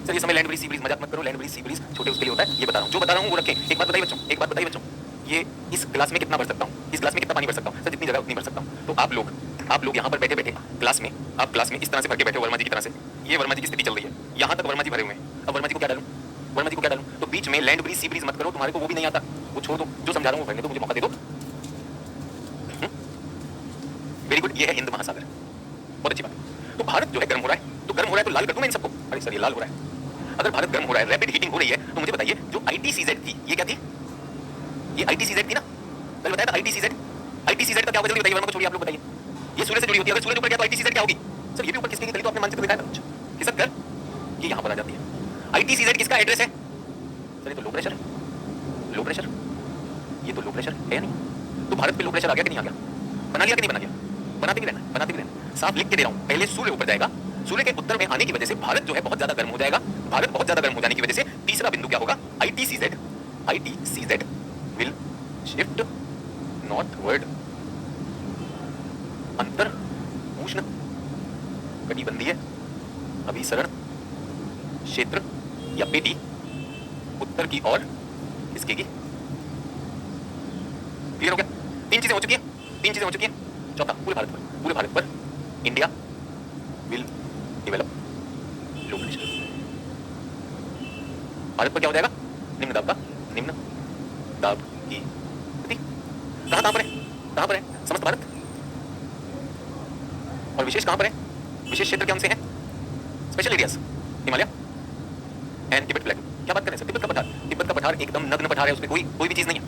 सर ये समय लैंड ब्रिज सी ब्रिज, मजाक मत करो, लैंड ब्रिज सी ब्रिज छोटे उसके लिए होता है, ये बता रहा हूँ, जो बता रहा हूँ वो रखें। एक बात बताइए बच्चों, एक बात बताइए बच्चों, ये इस ग्लास में कितना भर सकता हूँ, इस ग्लास में कितना पानी भर सकता हूँ? सर जितनी जगह उतनी भर सकता हूँ। तो आप लोग यहाँ पर बैठे बैठे ग्लास में, आप ग्लास में इस तरह से भर के बैठे हो वर्मा जी की तरह से, ये वर्मा जी की स्थिति चल रही है, यहाँ तक वर्मा जी भरे हुए हैं। अब वर्मा जी को क्या डालूं, वर्मा जी को क्या डालूं? तो बीच में लैंड ब्रिज सी ब्रिज मत करो, तुम्हारे को वो भी नहीं आता, वो छोड़ दो, जो समझा रहा हूँ वो भरने दो, मुझे मौका दे दो। वेरी गुड, ये है हिंद महासागर, बहुत अच्छी बात। तो भारत जो है गर्म हो रहा है, तो गर्म हो रहा है तो लाल कर दूं मैं इन सबको? अरे सर ये लाल हो रहा है। अगर भारत गर्म हो रहा है, रैपिड हीटिंग हो रही है, तो मुझे बताइए जो ITCZ थी, ये क्या थी? ये ITCZ थी ना, कल बताया था ITCZ का क्या होगा, जल्दी बताइए, वर्मा को छोड़िए, आप लोग बताइए। ये सूर्य से जुड़ी होती है, अगर सूरज ऊपर गया तो ITCZ क्या होगी? सर ये भी ऊपर खिसकेगी, कल तो आपने मानचित्र दिखाया था कुछ, खिसक कर ये यहाँ पर आ जाती है। ITCZ किसका एड्रेस है? सर ये तो लो प्रेशर है, लो प्रेशर, ये तो लो प्रेशर है नहीं, तो भारत पे लो प्रेशर आ गया कि नहीं आ गया? बना लिया कि नहीं बना लिया? बनाते भी रहना, बनाते भी रहना, साफ लिख के दे रहा हूँ। पहले सूर्य ऊपर जाएगा, सूर्य के उत्तर में आने की वजह से भारत जो है बहुत ज्यादा गर्म हो जाएगा, भारत बहुत ज्यादा गर्म हो जाने की वजह से तीसरा बिंदु क्या होगा? ITCZ विल शिफ्ट नॉर्थवर्ड, अंतर उष्ण कटिबंधीय अभिसरण क्षेत्र या पेटी उत्तर की ओर खिसकेगी। क्लियर हो गया? तीन चीजें हो चुकी हैं, तीन चीजें हो चुकी हैं। चौथा, पूरे भारत पर India will develop low pressure. Bharat पर क्या हो जाएगा? निम्न दाब की स्थिति। कहां पर है? कहां पर है? समस्त भारत, और विशेष कहां पर है? विशेष क्षेत्र कौन से हैं? Special areas, Himalaya and Tibet प्लेटू। क्या बात कर रहे हैं सर? तिब्बत का पठार एकदम नग्न पठार है, उसमें कोई भी चीज नहीं है,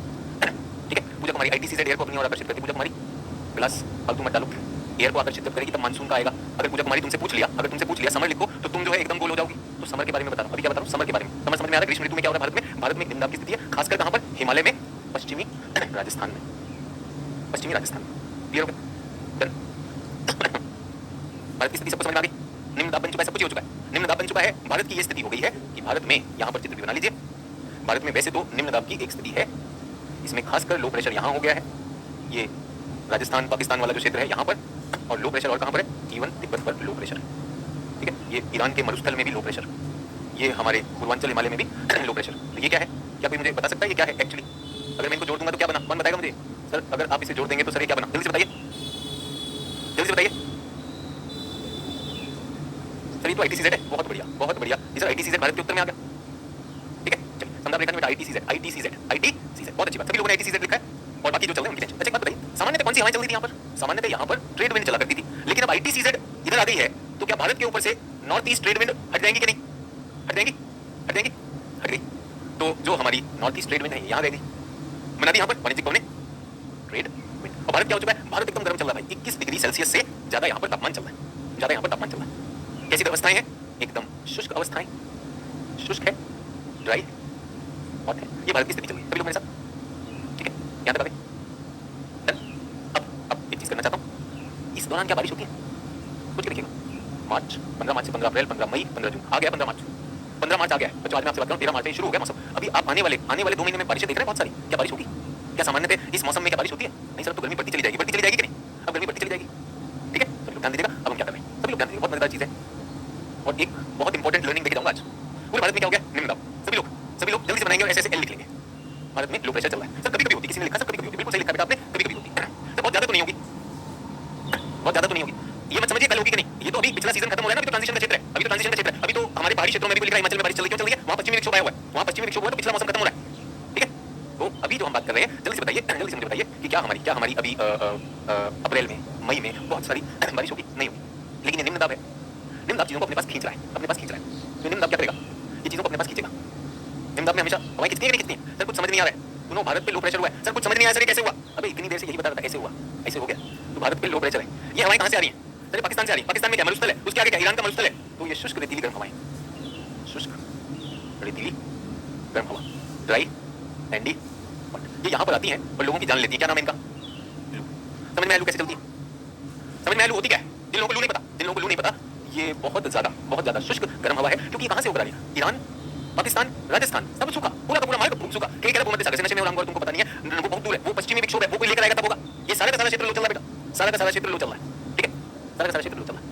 ठीक है। पूजा कुमारी ITCZ एयर को अपनी ओर आकर्षित करती है। पूजा कुमारी ग्लास फालतू मत डालो, एयर को आकर्षित करेगी तब मानसून का आएगा। अगर पूजा कुमारी तुमसे पूछ लिया समर लिखो, तो तुम जो है एकदम गोल हो जाओगी। तो समर के बारे में बता रहा हूं, अभी क्या बता रहा हूं? समर के बारे में समझ में आ रहा है? ग्रीष्म ऋतु में क्या हो रहा है भारत में? भारत में एक निम्न की स्थिति है, खासकर कहां पर? हिमालय में, पश्चिमी राजस्थान में, पश्चिमी राजस्थान में। क्लियर हो गया? डन। भारत की स्थिति सबको समझ में आ गई? निम्न दाब बन चुका है, सब कुछ हो चुका है, निम्न दाब बन चुका है। भारत की ये स्थिति हो गई है कि भारत में, यहाँ पर चित्र भी बना लीजिए, भारत में वैसे तो निम्न दाब की एक स्थिति है, इसमें खासकर लो प्रेशर यहाँ हो गया है, ये राजस्थान पाकिस्तान वाला जो क्षेत्र है यहाँ पर, और लो प्रेशर और कहाँ पर है? इवन तिब्बत पर लो प्रेशर, ठीक है। ये ईरान के मरुस्थल में भी लो प्रेशर, ये हमारे पूर्वांचल हिमालय में भी लो प्रेशर। तो ये क्या है? क्या कोई मुझे बता सकता है ये क्या है एक्चुअली? अगर मैं इनको जोड़ दूंगा तो क्या बना? कौन बताएगा मुझे? सर अगर आप इसे जोड़ देंगे तो सर ये क्या बना? जल्दी से बताइए, जल्दी से बताइए। सर ये तो ITCZ है, बहुत बढ़िया, बहुत बढ़िया। ये सर ITCZ भारत के उत्तर में आ गया, ठीक है। चलिए संदर्भ रेखा में बेटा ITCZ, बहुत अच्छी बात। सभी लोगों ने ITCZ लिखा है, और बाकी जो चल रहे हैं उनकी टेंशन। अच्छा एक बात बताइए, सामान्यतः कौन सी हवाएं चल रही थी यहाँ पर? सामान्यतः यहाँ पर ट्रेड विंड चला करती थी, लेकिन अब ITCZ इधर आ गई है, तो क्या भारत के ऊपर से नॉर्थ ईस्ट ट्रेड विंड हट जाएंगी कि नहीं? हट जाएंगी, हट जाएंगी, हट गई। तो जो हमारी नॉर्थ ईस्ट ट्रेड विंड है यहाँ गई थी, बना दी यहाँ पर वाणिज्यिक ने ट्रेड विंड। और भारत क्या हो चुका है? भारत एकदम गर्म चल रहा है भाई, 21 डिग्री सेल्सियस से ज्यादा यहाँ पर तापमान चल रहा है, ज्यादा यहाँ पर तापमान चल रहा है। कैसी अवस्थाएं हैं? एकदम शुष्क अवस्थाएं, शुष्क है, ड्राई, हॉट है। ये भारत की स्थिति चल रही है, सभी लोग मेरे साथ, ठीक है। यहाँ तक आ गए? अब एक चीज करना चाहता हूँ, इस दौरान क्या बारिश होती है? कुछ के देखिएगा, मार्च, 15 मार्च से 15 अप्रैल, 15 मई, 15 जून आ गया, 15 मार्च आ गया है। बच्चों आज मैं आपसे बात करूँ, 13 मार्च से शुरू हो गया मौसम। अभी आप आने वाले 2 महीने में बारिशें देख रहे हैं बहुत सारी। क्या बारिश होगी? क्या सामान्यतः इस मौसम में क्या बारिश होती है? नहीं सर, तो गर्मी बढ़ती चली जाएगी कि नहीं? अब गर्मी बढ़ती चली जाएगी, ठीक है। तो ध्यान दीजिएगा। चल रहा है। सर कभी कभी होती, किसी ने लिखा सर कभी कभी होती, बिल्कुल सही लिखा बेटा आपने, कभी कभी होती। तो बहुत ज्यादा तो नहीं होगी, बहुत ज्यादा तो नहीं होगी। ये मत समझिए कल होगी कि नहीं, ये तो अभी पिछला सीजन खत्म हो रहा है ना, अभी तो ट्रांजिशन का क्षेत्र है, अभी तो ट्रांजिशन का क्षेत्र है। अभी तो हमारे पहाड़ी क्षेत्रों में भी लिखा है, हिमाचल में बारिश चल रही, क्यों चल रही है, वहां पश्चिमी विक्षोभ आया हुआ है, वहां पश्चिमी विक्षोभ हुआ तो पिछला मौसम खत्म हो रहा है, ठीक है। तो अभी जो हम बात कर रहे हैं, जल्दी से बताइए, जल्दी से मुझे बताइए कि क्या हमारी अभी अप्रैल में, मई में बहुत सारी बारिश होगी, नहीं होगी। लेकिन ये निम्न दाब है, निम्न दाब चीजों को अपने पास खींच रहा है, अपने पास खींच रहा है। तो निम्न दाब क्या करेगा, ये चीजों को अपने पास खींचेगा। निम्न दाब में हमेशा हवाएं कितनी है कि नहीं कितनी है, सर कुछ समझ नहीं आ रहा है। सुनो, भारत पे लो प्रेशर हुआ है, सर कुछ समझ नहीं आया सर ये कैसे हुआ, अबे इतनी देर से यही बता रहा था, ऐसे हुआ, ऐसे हो गया। तो भारत पे लो प्रेशर है, ये हवाएं कहां से आ रही हैं, सर पाकिस्तान से आ रही है। पाकिस्तान में क्या मरुस्थल है, उसके आगे क्या ईरान का मरुस्थल है। तो ये शुष्क रेतीली गर्म हवाएं, शुष्क रेतीली गर्म हवा, ड्राई एंडी, ये यहाँ पर आती हैं और लोगों की जान लेती है। क्या नाम है इनका, लू। समझ में आया लू कैसे चलती है, समझ में आया लू होती क्या है। जिन लोगों को लू नहीं पता, जिन लोगों को लू नहीं पता, ये बहुत ज्यादा शुष्क गर्म हवा है, क्योंकि ये कहां से होकर आ रही है, ईरान, पाकिस्तान, राजस्थान, सब सूखा, पूरा का पूरा मार्ग सूखा। कई कह रहा भूमध्य सागर से नशे में और तुमको पता नहीं है, वो बहुत दूर है, वो पश्चिमी विक्षोभ है, वो कोई लेकर आएगा तब होगा। ये सारा का सारा क्षेत्र लो चल रहा है बेटा, सारा का सारा क्षेत्र लो चल रहा है, ठीक है, सारा का सारा क्षेत्र लो चल रहा है।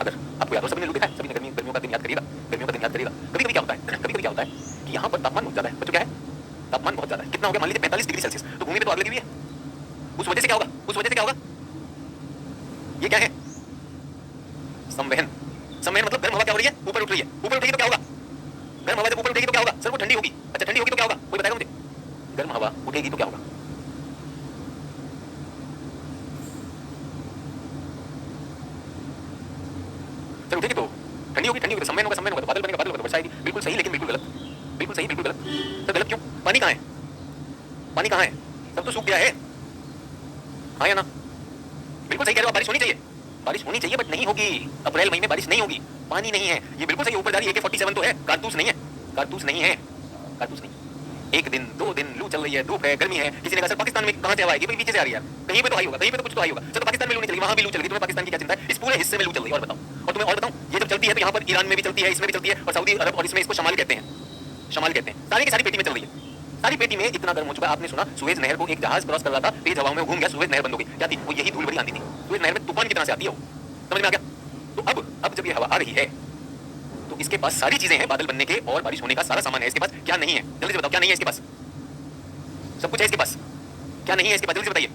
अगर आपको याद हो, सभी ने लू देखा है, सभी ने गर्मियों का दिन याद करिएगा, गर्मियों का दिन याद करिएगा। कभी कभी क्या होता है, कभी कभी क्या होता है कि यहाँ पर तापमान बहुत ज्यादा है, बच्चों क्या है, तापमान बहुत ज्यादा है। कितना हो गया, मान लीजिए 45 डिग्री सेल्सियस, तो भूमि पे तो आग लगी हुई है, उस वजह से क्या होगा, उस वजह से क्या होगा, ये क्या है, संवहन। संवहन मतलब गर्म हवा क्या हो रही है, ऊपर उठ रही है, ऊपर उठेगी तो क्या होगा, गर्म हवा जब ऊपर उठेगी तो क्या होगा, सर वो ठंडी होगी। अच्छा ठंडी होगी तो क्या होगा, कोई बताएगा मुझे, गर्म हवा उठेगी तो क्या होगा, सर उठेगी तो ठंडी होगी, ठंडी होगी तो संवहन होगा, संवहन होगा तो बादल बनेगा, बादल होगा तो वर्षा आएगी। बिल्कुल सही लेकिन बिल्कुल गलत, बिल्कुल सही बिल्कुल गलत। सर गलत क्यों, पानी कहाँ है, पानी कहाँ है, सब तो सूख गया है, हाँ या ना, बिल्कुल सही कह रहे हो। बारिश होनी चाहिए, बारिश होनी चाहिए बट नहीं होगी, अप्रैल मई में बारिश नहीं होगी, पानी नहीं है, ये बिल्कुल सही। ऊपर जा रही है AK-47 तो है, कारतूस नहीं है, कारतूस नहीं है, कारतूस नहीं। एक दिन दो दिन लू चल रही है, धूप है, गर्मी है, किसी ने कहा सर पाकिस्तान में कहां से हवा आएगी, भाई नीचे से आ रही है, कहीं पे तो आई होगा, कहीं पे तो कुछ तो आई होगा। सर तो पाकिस्तान में लू नहीं चली, वहां भी लू चल रही, तुम्हें पाकिस्तान की क्या चिंता है, इस पूरे हिस्से में लू चल रही है। और बताओ, और तुम्हें और बताऊं, ये जब चलती है तो यहाँ पर ईरान में भी चलती है, इसमें भी चलती है, और सऊदी अरब और इसमें इसको शमाल कहते हैं, शमाल कहते हैं। सारी की सारी पेटी में चल रही है, सारी पेटी में इतना गर्म हो चुका है। आपने सुना सुएज नहर को एक जहाज क्रॉस कर रहा था, तेज हवाओं में घूम गया, सुएज नहर बंद हो गई, क्या थी वो, यही धूल भरी आंधी थी। सुएज नहर में तूफान की तरह से आती है वो, समझ में आ गया। तो अब जब ये हवा आ रही है तो इसके पास सारी चीजें हैं बादल बनने के और बारिश होने का सारा सामान है। इसके पास क्या नहीं है, जल्दी से बताओ, क्या नहीं है इसके पास, सब कुछ है इसके पास, क्या नहीं है इसके पास, जल्दी से बताइए।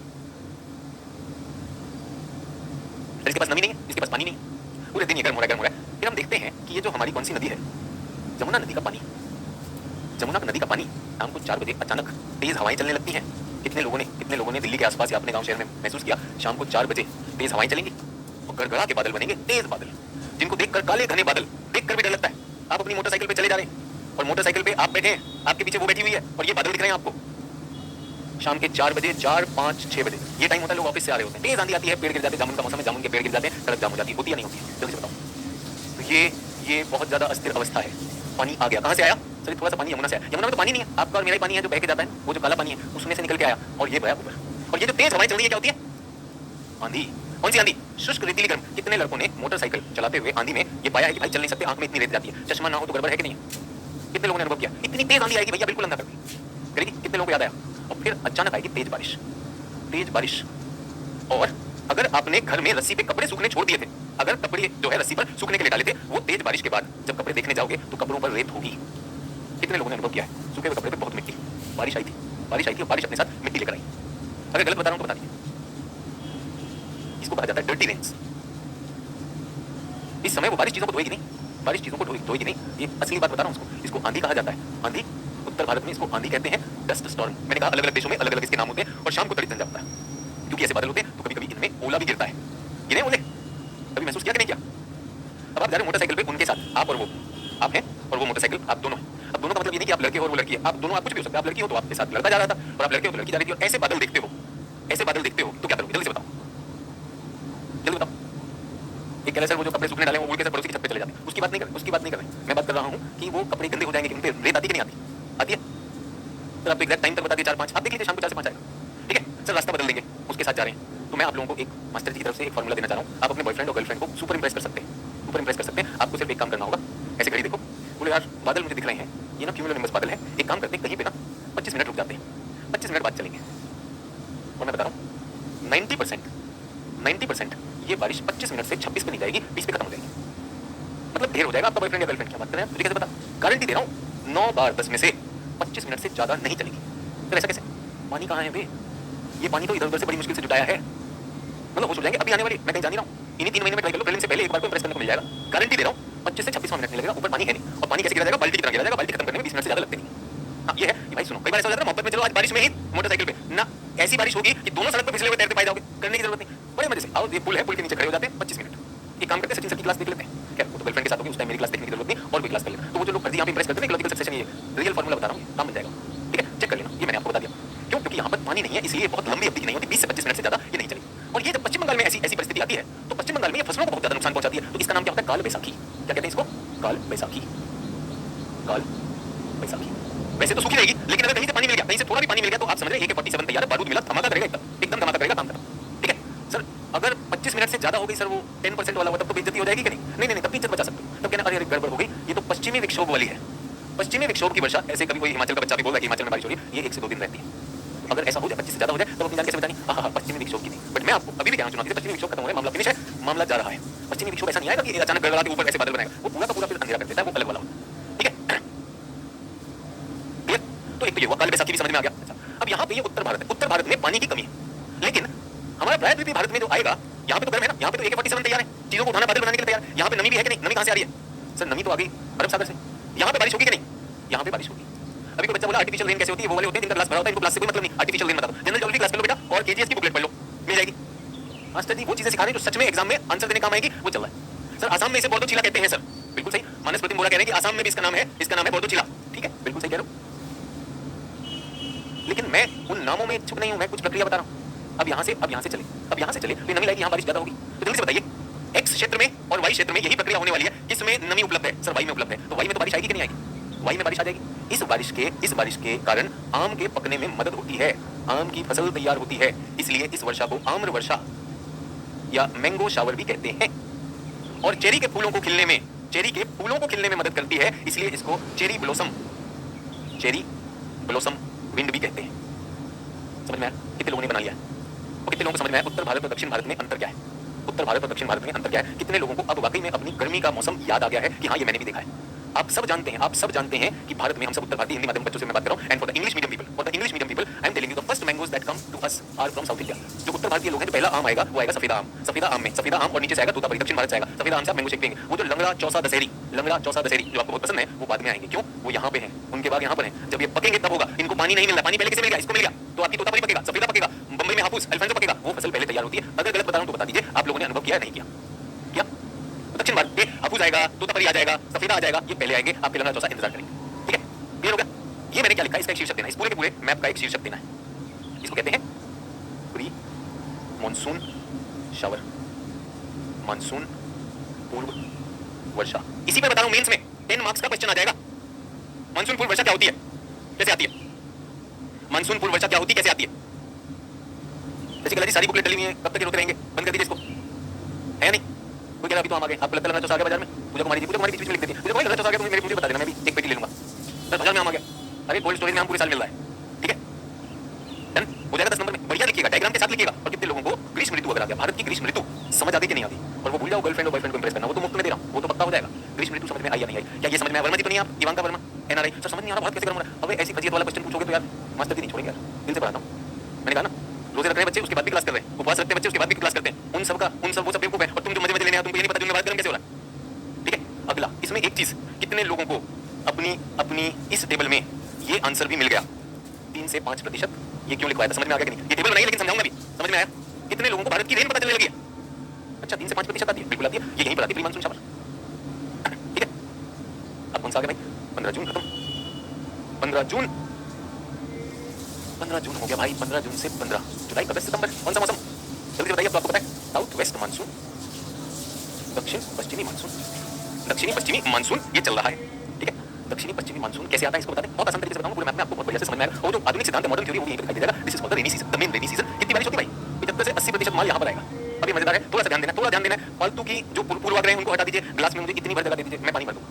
इसके पास नमी नहीं है, इसके पास पानी नहीं है, पूरे दिन ये गर्म हो रहा है, गर्म हो रहा है। फिर हम देखते हैं कि ये जो हमारी कौन सी नदी है, जमुना नदी का पानी, जमुना नदी का पानी शाम को 4 बजे अचानक तेज हवाएं चलने लगती हैं। कितने लोगों ने दिल्ली के आसपास या अपने गांव शहर में महसूस किया, शाम को 4 बजे तेज हवाएं चलेंगी और गड़गड़ा के बादल बनेंगे, तेज बादल, जिनको देखकर काले घने बादल देखकर भी डर लगता है। आप अपनी मोटरसाइकिल पे चले जा रहे हैं और मोटरसाइकिल पे आप बैठे हैं, आपके पीछे वो बैठी हुई है और ये बादल दिख रहे हैं आपको। शाम के 4 बजे, 4, 5, 6 बजे ये टाइम होता है, लोग ऑफिस से आ रहे होते हैं, तेज आंधी आती है, पेड़ गिर जाते हैं, जामुन का मौसम है, जामुन के पेड़ गिर जाते हैं, सड़क जाम हो जाती है, होती या नहीं होती है, जल्दी से बताओ। तो ये बहुत ज्यादा अस्थिर अवस्था है। पानी आ गया, कहां से आया, सर थोड़ा सा पानी यमुना से आया, यमुना में तो पानी नहीं है, आपका और मेरा ही पानी है जो बह के जाता है, वो जो काला पानी है उसमें से निकल के आया और ये बया ऊपर। और ये जो तेज हवाएं चल रही है क्या होती है, आंधी। कौन सी आंधी, शुष्क रेतीली गर्म। कितने लड़कों ने मोटरसाइकिल चलाते हुए आंधी में ये पाया है कि भाई चल नहीं सकते, आंख में इतनी रेत जाती है, चश्मा ना हो तो गड़बड़ है कि नहीं। कितने लोगों ने अनुभव किया, इतनी तेज आंधी आएगी भैया बिल्कुल अंधा कर करेगी, कितने लोगों को याद आया। और फिर अचानक आएगी तेज बारिश, तेज बारिश। और अगर आपने घर में रस्सी पे कपड़े सूखने छोड़ दिए थे, अगर कपड़े जो है रस्सी पर सूखने के लिए डाले थे, वो तेज बारिश के बाद जब कपड़े देखने जाओगे तो कपड़ों पर रेत होगी। कितने लोगों ने अनुभव किया है, सूखे हुए कपड़े पे बहुत मिट्टी, बारिश आई थी, बारिश आई थी और बारिश अपने साथ मिट्टी लेकर आई। अगर गलत बता रहा हूं तो बता दीजिए। इसको कहा जाता है डर्टी रेन्स। इस समय वो बारिश चीजों को धोएगी नहीं, बारिश चीजों को धोएगी नहीं, ये असली बात बता रहा हूं। इसको आंधी कहा जाता है, आंधी। उत्तर भारत में इसको आंधी कहते हैं, डस्ट स्टॉर्म। मैंने कहा अलग अलग देशों में अलग अलग इसके नाम होते हैं। और शाम को तड़ित जाता है, क्योंकि ऐसे बादल होते हैं तो कभी कभी इनमें ओला भी गिरता है। गिरे ओले कभी महसूस किया कि नहीं किया। अब आप जा रहे मोटरसाइकिल पे उनके साथ, आप और वो, आप हैं और वो मोटरसाइकिल, आप दोनों हैं। अब दोनों का मतलब ये नहीं कि आप लड़के हो और वो लड़की है, आप दोनों, आप कुछ भी हो सकते हैं। आप लड़की हो तो आपके साथ लड़का जा रहा था और आप लड़के हो तो लड़की जा रही थी, और ऐसे बादल देखते हो, ऐसे बादल देखते हो तो क्या करोगे, जल्दी से बताओ, जल्दी बताओ। एक कह रहे सर वो जो कपड़े सूखने डाले वो उड़ के पड़ोसी की छत पे चले जाते हैं, उसकी बात नहीं कर रहे, उसकी बात नहीं कर रहे। मैं बात कर रहा हूँ कि वो कपड़े गंदे हो जाएंगे कि उन पे रेत आती कि नहीं आती, आती है। सर आप एग्जैक्ट टाइम तक बता दिए 4-5, आप देख लीजिए शाम को 4 से 5 आएगा, ठीक है। सर रास्ता बदल देंगे, उसके साथ जा रहे हैं। तो मैं आप लोगों को एक मास्टर जी की तरफ से एक फॉर्मूला देना चाह रहा हूँ। आप अपने बॉयफ्रेंड और गर्लफ्रेंड को सुपर इंप्रेस कर सकते हैं, सुपर इंप्रेस कर सकते हैं। आपको सिर्फ एक काम करना होगा, ऐसे घड़ी देखो, बोले यार बादल मुझे दिख रहे हैं, ये ना क्यूमुलोनिम्बस बादल है, एक काम करते हैं कहीं पे ना 25 मिनट रुक जाते हैं, 25 मिनट बाद चलेंगे। और मैं बता रहा हूँ 90% ये बारिश 25 मिनट से 26 पे नहीं जाएगी, 20 पे खत्म हो जाएगी। मतलब ढेर हो जाएगा आपका बॉयफ्रेंड या गर्लफ्रेंड। क्या बात कर रहे हैं, मुझे कैसे पता, गारंटी दे रहा हूँ 9 बार 10 में से 25 मिनट से ज्यादा नहीं चलेगी। सर ऐसा कैसे? पानी कहाँ है बे? ये पानी तो इधर उधर से बड़ी मुश्किल से जुटाया है, मतलब वो छूट जाएंगे अभी आने वाली, मैं कहीं जा नहीं रहा हूँ, इन्हीं 3 महीने में ट्राई कर लो, प्रीलिम्स से पहले एक बार को इंप्रेस करने को मिल जाएगा, गारंटी दे रहा हूँ 25 से 26 मिनट नहीं लगेगा, ऊपर पानी है नहीं, और पानी कैसे गिरा जाएगा? बाल्टी की तरह गिरा जाएगा, बाल्टी खत्म करने में 20 मिनट से ज्यादा लगते नहीं। हाँ ये है कि भाई सुनो, कई बार ऐसा हो जाता है मोहब्बत में, चलो आज बारिश में ही मोटरसाइकिल पे ना, ऐसी बारिश होगी कि दोनों सड़क पर फिसले हुए तैरते पाए जाओगे, करने की जरूरत नहीं, बड़े मजे से आओ, ये पुल है, पुल के नीचे खड़े हो जाते हैं 25 मिनट, एक काम करते हैं सचिन सर की क्लास देख लेते हैं, क्या वो तो गर्लफ्रेंड के साथ होगी, उस टाइम मेरी क्लास देखने की जरूरत नहीं, और कोई क्लास कर लेना, तो वो जो लोग फर्जी यहाँ पे इंप्रेस करते हैं लॉजिकल सक्सेशन, ये रियल फॉर्मूला बता रहा हूँ, काम बन जाएगा, ठीक है, चेक कर लेना, ये मैंने आपको बता दिया, क्यों? क्योंकि यहाँ पर पानी नहीं है, इसलिए बहुत लंबी अवधि की नहीं होती, 20 से 25 मिनट से ज्यादा ये नहीं चली, और ये जब पश्चिम बंगाल में ऐसी परिस्थिति आती है, तो पश्चिम बंगाल में ये फसलों को बहुत ज्यादा नुकसान पहुंचाती है, तो इसका नाम क्या होता है? काल बैसाखी। क्या कहते हैं इसको? काल बैसाखी, काल बैसाखी। वैसे तो सूखी रहेगी, लेकिन अगर कहीं से पानी मिल गया, कहीं से थोड़ा भी पानी मिल गया, तो आप समझ रहे हैं AK-47 तैयार है, बारूद मिला, धमाका करेगा, एकदम धमाका करेगा, काम खत्म, ठीक है सर। अगर 25 मिनट से ज्यादा हो गई सर, वो 10% वाला हुआ, तब तो बेइज्जती हो जाएगी कि नहीं? नहीं, तब भी इज्जत बचा सकते हो, तब कहना अरे गड़बड़ हो गई, ये तो पश्चिमी विक्षोभ वाली है, पश्चिमी विक्षोभ की वर्षा, ऐसे कभी कोई हिमाचल का बच्चा भी बोल रहा है कि हिमाचल में बारिश हो रही है, ये 1 से 2 दिन रहती है, अगर ऐसा हो जाए 25 से ज्यादा हो जाए, तो अपनी जान कैसे बचानी? हाँ, पश्चिमी विक्षोभ की नहीं, बट मैं आपको अभी भी कहना चाहूंगा, पश्चिमी विक्षोभ खत्म हो रहा है, मामला फिनिश है, मामला जा रहा है, पश्चिमी विक्षोभ ऐसा नहीं आएगा कि अचानक गड़गड़ा के ऊपर ऐसे बादल बनाएगा, वो पूरा का पूरा फिर अंधेरा कर देता है, वो अलग वाला होता है, ठीक है क्लियर? तो एक तो ये हुआ, काल बैसाखी भी समझ में आ गया। अच्छा, अब यहाँ पे ये उत्तर भारत है, उत्तर भारत में पानी की कमी है, लेकिन हमारा प्रायद्वीपीय भारत में जो आएगा, यहाँ पे तो गर्म है ना, यहाँ पे तो AK-47 तैयार है, चीजों को उठाना, बादल बनाने के लिए तैयार, यहाँ पे नमी भी है कि नहीं? नमी कहाँ से आ रही है सर? नमी तो आ गई अरब सागर से, यहाँ पे बारिश होगी कि नहीं? यहाँ पे बारिश होगी। अभी कोई बच्चा बोला आर्टिफिशियल रेन कैसे होती है, वो वाले होते हैं जिनका ग्लास भरा होता है, इनको ग्लास से कोई मतलब नहीं, आर्टिफिशियल रेन बता दो, जनरल ज्योग्राफी क्लास कर लो बेटा, और KGS की बुकलेट पढ़ लो, मिल जाएगी। मास्टर जी वो चीजें सिखा रहे हैं जो सच में एग्जाम में आंसर देने काम आएगी, वो चल रहा है सर। आसाम में इसे बोर्दोचिला कहते हैं सर, बिल्कुल सही, मानस प्रतिम बोरा कह रहे हैं कि आसाम में भी इसका नाम है, इसका नाम है बोर्दोचिला, ठीक है, बिल्कुल सही कह रहे हो, लेकिन मैं उन नामों में इच्छुक नहीं हूं, मैं कुछ प्रक्रिया बता रहा हूं। अब यहाँ से चले, अब यहाँ से चले तो नमी लाएगी, यहाँ बारिश ज्यादा होगी, तो जल्दी से बताइए X क्षेत्र में और Y क्षेत्र में यही प्रक्रिया होने वाली है, किसमें नमी उपलब्ध है सर? Y में उपलब्ध है, तो Y में तो बारिश आएगी कि नहीं आएगी? Y में बारिश आ जाएगी। इस बारिश के कारण आम के पकने में मदद होती है, आम की फसल तैयार होती है, इसलिए इस वर्षा को आम्र वर्षा या मैंगो शावर भी कहते हैं, और चेरी के फूलों को खिलने में मदद करती है, इसलिए इसको चेरी ब्लॉसम विंड भी कहते हैं। समझ में आया? कितने लोगों ने बनाई है और कितने लोगों को समझ में आया? उत्तर भारत और दक्षिण भारत में अंतर क्या है? उत्तर भारत और दक्षिण भारत में अंतर क्या है? कितने लोगों को अब वाकई में अपनी गर्मी का मौसम याद आ गया है कि हाँ ये मैंने भी देखा है। आप सब जानते हैं कि भारत में हम सब उत्तर भारतीय हिंदी माध्यम बच्चों से मैं बात कर रहा हूं, and for the English medium people I am telling you the first mangoes that come to us are from South India. जो उत्तर भारतीय लोग हैं, जो पहला आम आएगा वो आएगा सफेदा आम और नीचे से आएगा तोतापुरी, दक्षिण भारत से आएगा सफेदा आम से आप मैंगो शेक पिएंगे। वो जो लंगड़ा चौसा दशहरी जो आपको बहुत पसंद है, वो बाद में आएंगे। क्यों? वो यहाँ पे हैं, उनके बाद यहाँ पर हैं। जब ये पकेंगे तब होगा। इनको पानी नहीं मिलना, पानी पहले किसे मिल गया? इसको मिल गया, तो आपकी तोतापुरी पकेगा, सफेदा पकेगा, बंबई में हापुस अल्फांसो पकेगा, वो फसल पहले तैयार होती है। अगर गलत बता रहा हूं तो बता दीजिए, आप लोगों ने अनुभव किया नहीं किया? क्या दक्षिण भारत के हापुस आएगा, तोतापुरी आ जाएगा, सफेदा आ जाएगा, ये पहले आएंगे, आपके लंगड़ा चौसा इंतजार करेंगे। ठीक है, क्लियर हो गया? ये मैंने क्या लिखा है, इसका एक शीर्षक देना, इस पूरे के पूरे मैप का एक शीर्षक देना है। इसको कहते हैं प्री मॉनसून शावर, मानसून पूर्व वर्षा। इसी पे बता रहा हूं, मेंस में 10 मार्क्स का क्वेश्चन आ जाएगा। मानसून पूर्व वर्षा क्या होती है, कैसे आती है? मानसून पूर्व वर्षा क्या होती है, कैसे आती है? जैसे कि सारी बुकलेट डली हुई है, कब तक ये रोते रहेंगे? बंद कर दीजिए इसको, है या नहीं? कोई कह रहा अभी तो हम आ गए, आपको लगता है लंगड़ा चौसा आ गया बाजार में? पूजा कुमारी बीच में लिख देती है, मुझे कोई लंगड़ा चौसा आ गया, तुम मुझे बता देना, मैं भी एक पेटी ले लूंगा। बस बाजार में आम आ गया, अरे कोल्ड स्टोरेज में आम पूरे साल मिल रहा है। ठीक है, डन हो जाएगा। 10 नंबर में बढ़िया लिखिएगा, डायग्राम के साथ लिखिएगा। और कितने लोगों को ग्रीष्म ऋतु अगर आ गया, भारत की ग्रीष्म ऋतु समझ आती कि नहीं आती? और वो भूल जाओ गर्लफ्रेंड और बॉयफ्रेंड को इंप्रेस करना, वो तो मुफ्त में दे रहा हूं, वो तो पक्का हो जाएगा। ग्रीष्म ऋतु समझ में आई या नहीं आई? क्या ये समझ में आया? वर्मा जी तो नहीं, आप इवांका वर्मा एनआरआई, सर समझ नहीं आ रहा, बहुत कैसे करूंगा? अब ऐसी फजीयत वाला क्वेश्चन पूछोगे तो यार मास्टर जी नहीं छोड़ेंगे यार, दिल से पढ़ाता हूं। मैंने कहा ना, रोजे रख रहे बच्चे, उसके बाद भी क्लास कर रहे हैं, उपवास रखते हैं बच्चे, उसके बाद भी क्लास करते हैं। उन सब वो सब बेवकूफ है, और तुम जो मजे लेने आए, तुमको ये नहीं पता दिन में बात करें कैसे हो रहा है। ठीक है, अगला इसमें एक चीज, कितने लोगों को अपनी इस टेबल में ये आंसर भी मिल गया? 3 से 5%। ये क्यों लिखवाया था, समझ में आ गया कि नहीं? ये टेबल बनाई, लेकिन समझाऊंगा भी, समझ में आया? कितने लोगों को भारत की रेन पता चलने लगी है? अच्छा, 3 से 5% आती है, बिल्कुल आती है। ये यहीं पर आती है, प्री मानसून शावर। ठीक है, अब कौन सा आ गया भाई? 15 जून खत्म, 15 जून हो गया भाई। 15 जून से 15 जुलाई, अगस्त, सितंबर, कौन सा मौसम? जल्दी से बताइए, अब तो आपको पता है। साउथ वेस्ट मानसून, दक्षिण पश्चिमी मानसून ये चल रहा है। ठीक है, दक्षिणी पश्चिमी मानसून कैसे आता है इसको बता दें, बहुत आसान तरीके से बताऊंगा, पूरे मैप में आपको बहुत बढ़िया से समझ में आएगा। और जो आधुनिक सिद्धांत, मॉडर्न थ्योरी, वो यहीं पे दिखाई दे जाएगा। This is called the rainy season, the main rainy season. कितनी बारिश होती है भाई? 75 से 80% माल यहाँ पर आएगा। अभी मजेदार है, थोड़ा सा ध्यान देना है। फालतू की जो पूर्वाग्रह है उनको हटा दीजिए। ग्लास में मुझे इतनी भर जगह दे दीजिए, मैं पानी भर दूंगा।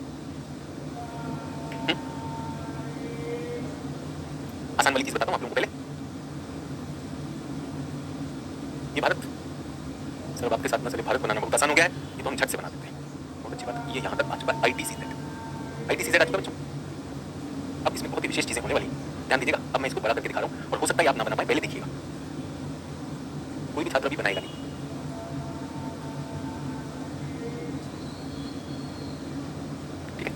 आसान वाली चीज बताता हूं आप लोगों को पहले। ये भारत, सर आपके साथ में चले, भारत बनाना बहुत आसान हो गया है, ये तो हम झट से बना देते हैं, बहुत अच्छी बात है। ये यहाँ तक आ चुका है, ITCZ आ चुका बच्चों। अब इसमें बहुत ही विशेष चीजें होने वाली। ध्यान दीजिएगा, अब मैं इसको बड़ा करके दिखा रहा हूँ और हो सकता है आप ना बना पाए, पहले देखिएगा। कोई भी छात्र अभी बनाएगा नहीं। ठीक है,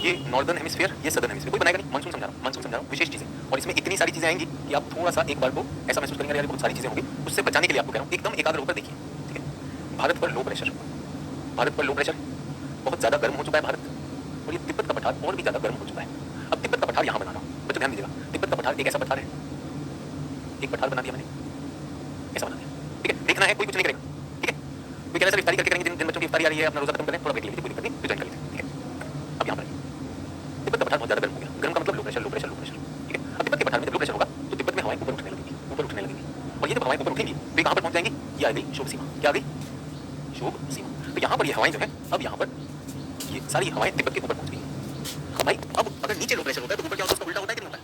ये नॉर्दर्न हेमिस्फीयर, ये सदर्न हेमिस्फीयर, कोई बनाएगा नहीं। मानसून समझा रहा हूँ, मानसून समझा रहा हूँ, विशेष चीजें, और इसमें इतनी सारी चीजें आएंगी कि आप थोड़ा सा एक बार को ऐसा महसूस करेंगे यार बहुत सारी चीजें होंगी। उससे बचाने के लिए आपको कह रहा हूँ एकदम एकाग्र होकर देखिए। ठीक है, भारत पर लो प्रेशर, भारत पर लो प्रेशर, बहुत ज्यादा गर्म हो चुका है भारत, और ये तिब्बत का पठार और भी ज्यादा गर्म हो चुका है। अब तिब्बत का पठार यहाँ बना रहा हूँ, बच्चों ध्यान दीजिएगा। तिब्बत का पठार एक ऐसा पठार है, एक पठार बना दिया मैंने, ऐसा बना दिया। ठीक है, देखना है, कोई कुछ नहीं करेगा। ठीक है, कोई कह रहा है सर इफ्तारी करके करेंगे, जिन बच्चों की इफ्तारी आ रही है अपना रोजा खत्म करें, थोड़ा ब्रेक ले लीजिए, कोई दिक्कत नहीं, ज्वाइन कर लीजिए। ठीक है, अब यहाँ पर तिब्बत का पठार बहुत ज्यादा गर्म हो गया। गर्म का मतलब low pressure, low pressure, low pressure. ठीक है, अब तिब्बत के पठार में जब लो प्रेशर होगा तो तिब्बत में हवाएं ऊपर उठने लगेंगी, ऊपर उठने लगेंगी, और ये जब हवाएं ऊपर उठेंगी तो कहाँ पर पहुंच जाएंगी? ये आ गई शोभ सीमा। क्या आ गई? शोभ सीमा। तो यहाँ पर ये हवाएं जो है, अब यहाँ पर ये सारी हवाएं तिब्बत के ऊपर पहुंच गई। अब भाई, अब अगर नीचे लो प्रेशर होता है तो ऊपर क्या होता है? उसका उल्टा होता है कि नहीं होता है?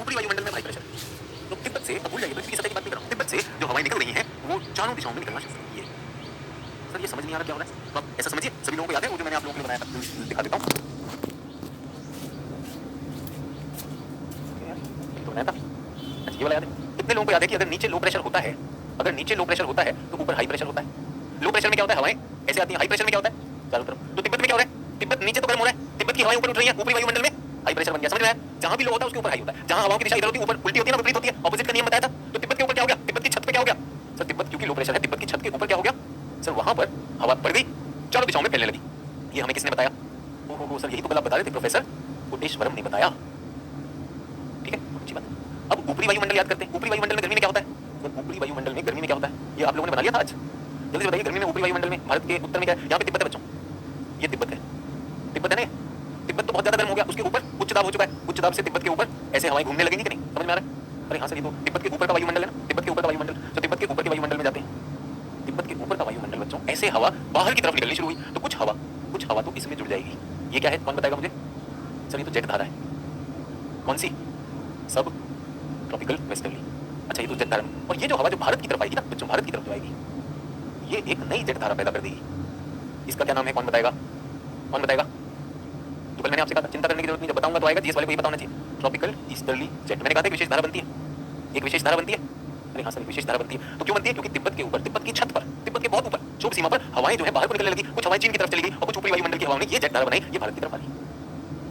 ऊपरी वायुमंडल में हाई प्रेशर। तो तिब्बत से, अब भूल जाइए, पृथ्वी की सतह की बात नहीं कर रहा हूँ, तिब्बत से जो हवाएं निकल रही हैं वो चारों दिशाओं में निकलना शुरू हो गई है। सर ये समझ नहीं आ रहा क्या हो रहा है? तो आप ऐसा समझिए, सभी लोगों को याद है वो जो मैंने आप लोगों के लिए बनाया था, दिखा देता हूँ। तो बनाया था, अच्छा ये वाला याद है? कितने लोगों को याद है कि अगर नीचे लो प्रेशर होता है, अगर नीचे लो प्रेशर होता है तो ऊपर हाई प्रेशर होता है? लो प्रेशर में क्या होता है? हवाएं ऐसे आती हैं। हाई प्रेशर में क्या होता है? चारों तरफ। तो तिब्बत में क्या हो रहा है? तिब्बत नीचे तो गर्म हो रहा है, तिब्बत की हवाएं ऊपर उठ रही हैं, ऊपरी वायुमंडल में हाई प्रेशर बन गया। समझ में आया? जहां भी लो होता है उसके ऊपर हाई होता है, जहां हवाओं की दिशा इधर होती है ऊपर उल्टी होती है ना, विपरीत होती है, ऑपोजिट का नियम बताया था। तो तिब्बत के ऊपर क्या हो गया? तिब्बत की छत पे क्या हो गया? सर तिब्बत क्योंकि लो प्रेशर है, तिब्बत की छत के ऊपर क्या हो गया? सर वहां पर हवा बढ़ गई, चारों दिशाओं में फैलने लगी। ये हमें किसने बताया? ओहो सर यही तो कल आप बता रहे थे, प्रोफेसर कोटेश्वरम ने बताया। ठीक है, अच्छी बात। अब ऊपरी वायुमंडल याद करते हैं। ऊपरी वायुमंडल में गर्मी में क्या होता है? ऊपरी वायुमंडल में गर्मी में क्या होता है? ये आप लोगों ने बना लिया था आज? जल्दी से बताइए, गर्मी में ऊपरी वायुमंडल में भारत के उत्तर में क्या है? यहाँ पे तिब्बत है बच्चों, ये तिब्बत है, तिब्बत है ना? तिब्बत तो बहुत ज्यादा गर्म हो गया, उसके ऊपर उच्च दाब हो चुका है, उच्च दाब से तिब्बत के ऊपर ऐसे हवाएं घूमने लगेंगी कि नहीं? समझ में आ रहा है? अरे हाँ सर, ये तो तिब्बत के ऊपर का वायुमंडल है ना, तिब्बत के ऊपर का वायुमंडल। तो तिब्बत के ऊपर के वायुमंडल में जाते हैं, तिब्बत के ऊपर का वायुमंडल बच्चों, ऐसे हवा बाहर की तरफ निकलनी शुरू हुई, तो कुछ हवा तो इसमें जुड़ जाएगी। ये क्या है, कौन बताएगा मुझे? सर ये तो जेट धारा है। कौन सी? सब ट्रॉपिकल वेस्टर्ली। अच्छा ये तो जेट धारा, और ये जो हवा जो भारत की तरफ आएगी ना बच्चों, भारत की तरफ जो आएगी, ये एक नई जेट धारा पैदा कर देगी। इसका क्या नाम है, कौन बताएगा? कौन बताएगा? तो कल मैंने आपसे कहा था चिंता करने की जरूरत नहीं, जब बताऊंगा तो आएगा, जीएस वाले को ये बताना चाहिए। ट्रॉपिकल ईस्टर्ली जेट, मैंने कहा था एक विशेष धारा बनती है, एक विशेष धारा बनती है। अरे हाँ सर, एक विशेष धारा बनती है। तो क्यों बनती है? क्योंकि तिब्बत के ऊपर, तिब्बत की छत पर, तिब्बत के बहुत ऊपर शोभ सीमा पर हवाएं जो है बाहर को निकलने लगी, कुछ हवाएं चीन की तरफ चली गई और कुछ ऊपरी वायुमंडल की हवाओं ने ये जेट धारा बनाई, ये भारत की तरफ आ रही।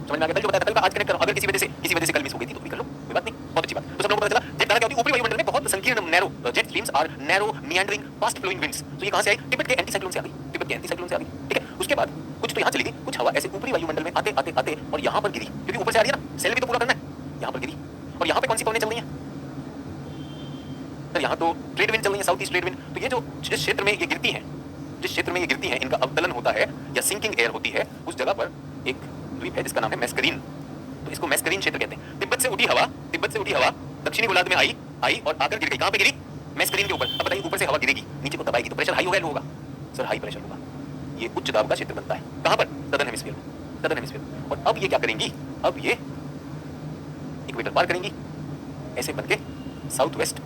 समझ में आ गया? कल जो बताया था, कल का आज कनेक्ट करो। अगर किसी वजह से कल मिस हो गई थी तो भी कर लो, कोई बात नहीं, बहुत अच्छी बात। तो सब लोगों को पता चला जेट धारा क्या होती है? ऊपरी वायुमंडल में बहुत संकीर्ण narrow jet streams are narrow meandering fast flowing winds. तो ये कहां से आई? तिब्बत के एंटी साइक्लोन से आ गई, तिब्बत के एंटी साइक्लोन से आ गई। ठीक है, उसके बाद कुछ तो यहाँ चली गई, कुछ हवा ऐसे ऊपरी वायुमंडल में आते आते आते और यहाँ पर गिरी, क्योंकि ऊपर से आ रही है ना, सेल भी तो पूरा करना है, यहाँ पर गिरी। और यहाँ पे कौन सी पवनें चल रही हैं? सर यहाँ तो ट्रेड विंड चल रही है, साउथ ईस्ट ट्रेड विंड। तो ये जो जिस क्षेत्र में ये गिरती हैं, जिस क्षेत्र में ये गिरती हैं, इनका अवतलन होता है या सिंकिंग एयर होती है, उस जगह पर एक द्वीप है जिसका नाम है मैस्करीन। तो इसको मैस्करीन क्षेत्र कहते हैं। तिब्बत से उठी हवा दक्षिणी गोलार्ध में आई और आकर गिर गई। कहाँ पे गिरी? मैस्करीन के ऊपर। अब बताइए, ऊपर से हवा गिरेगी, नीचे को दबाएगी, तो प्रेशर हाई होगा या लो होगा? सर हाई प्रेशर होगा। ये उच्च दाब का क्षेत्र बनता है। कहाँ पर? सदर्न हेमिस्फीयर में, सदर्न हेमिस्फीयर। और अब ये क्या करेंगी? अब ये इक्वेटर पार करेंगी, ऐसे बनके साउथ वेस्ट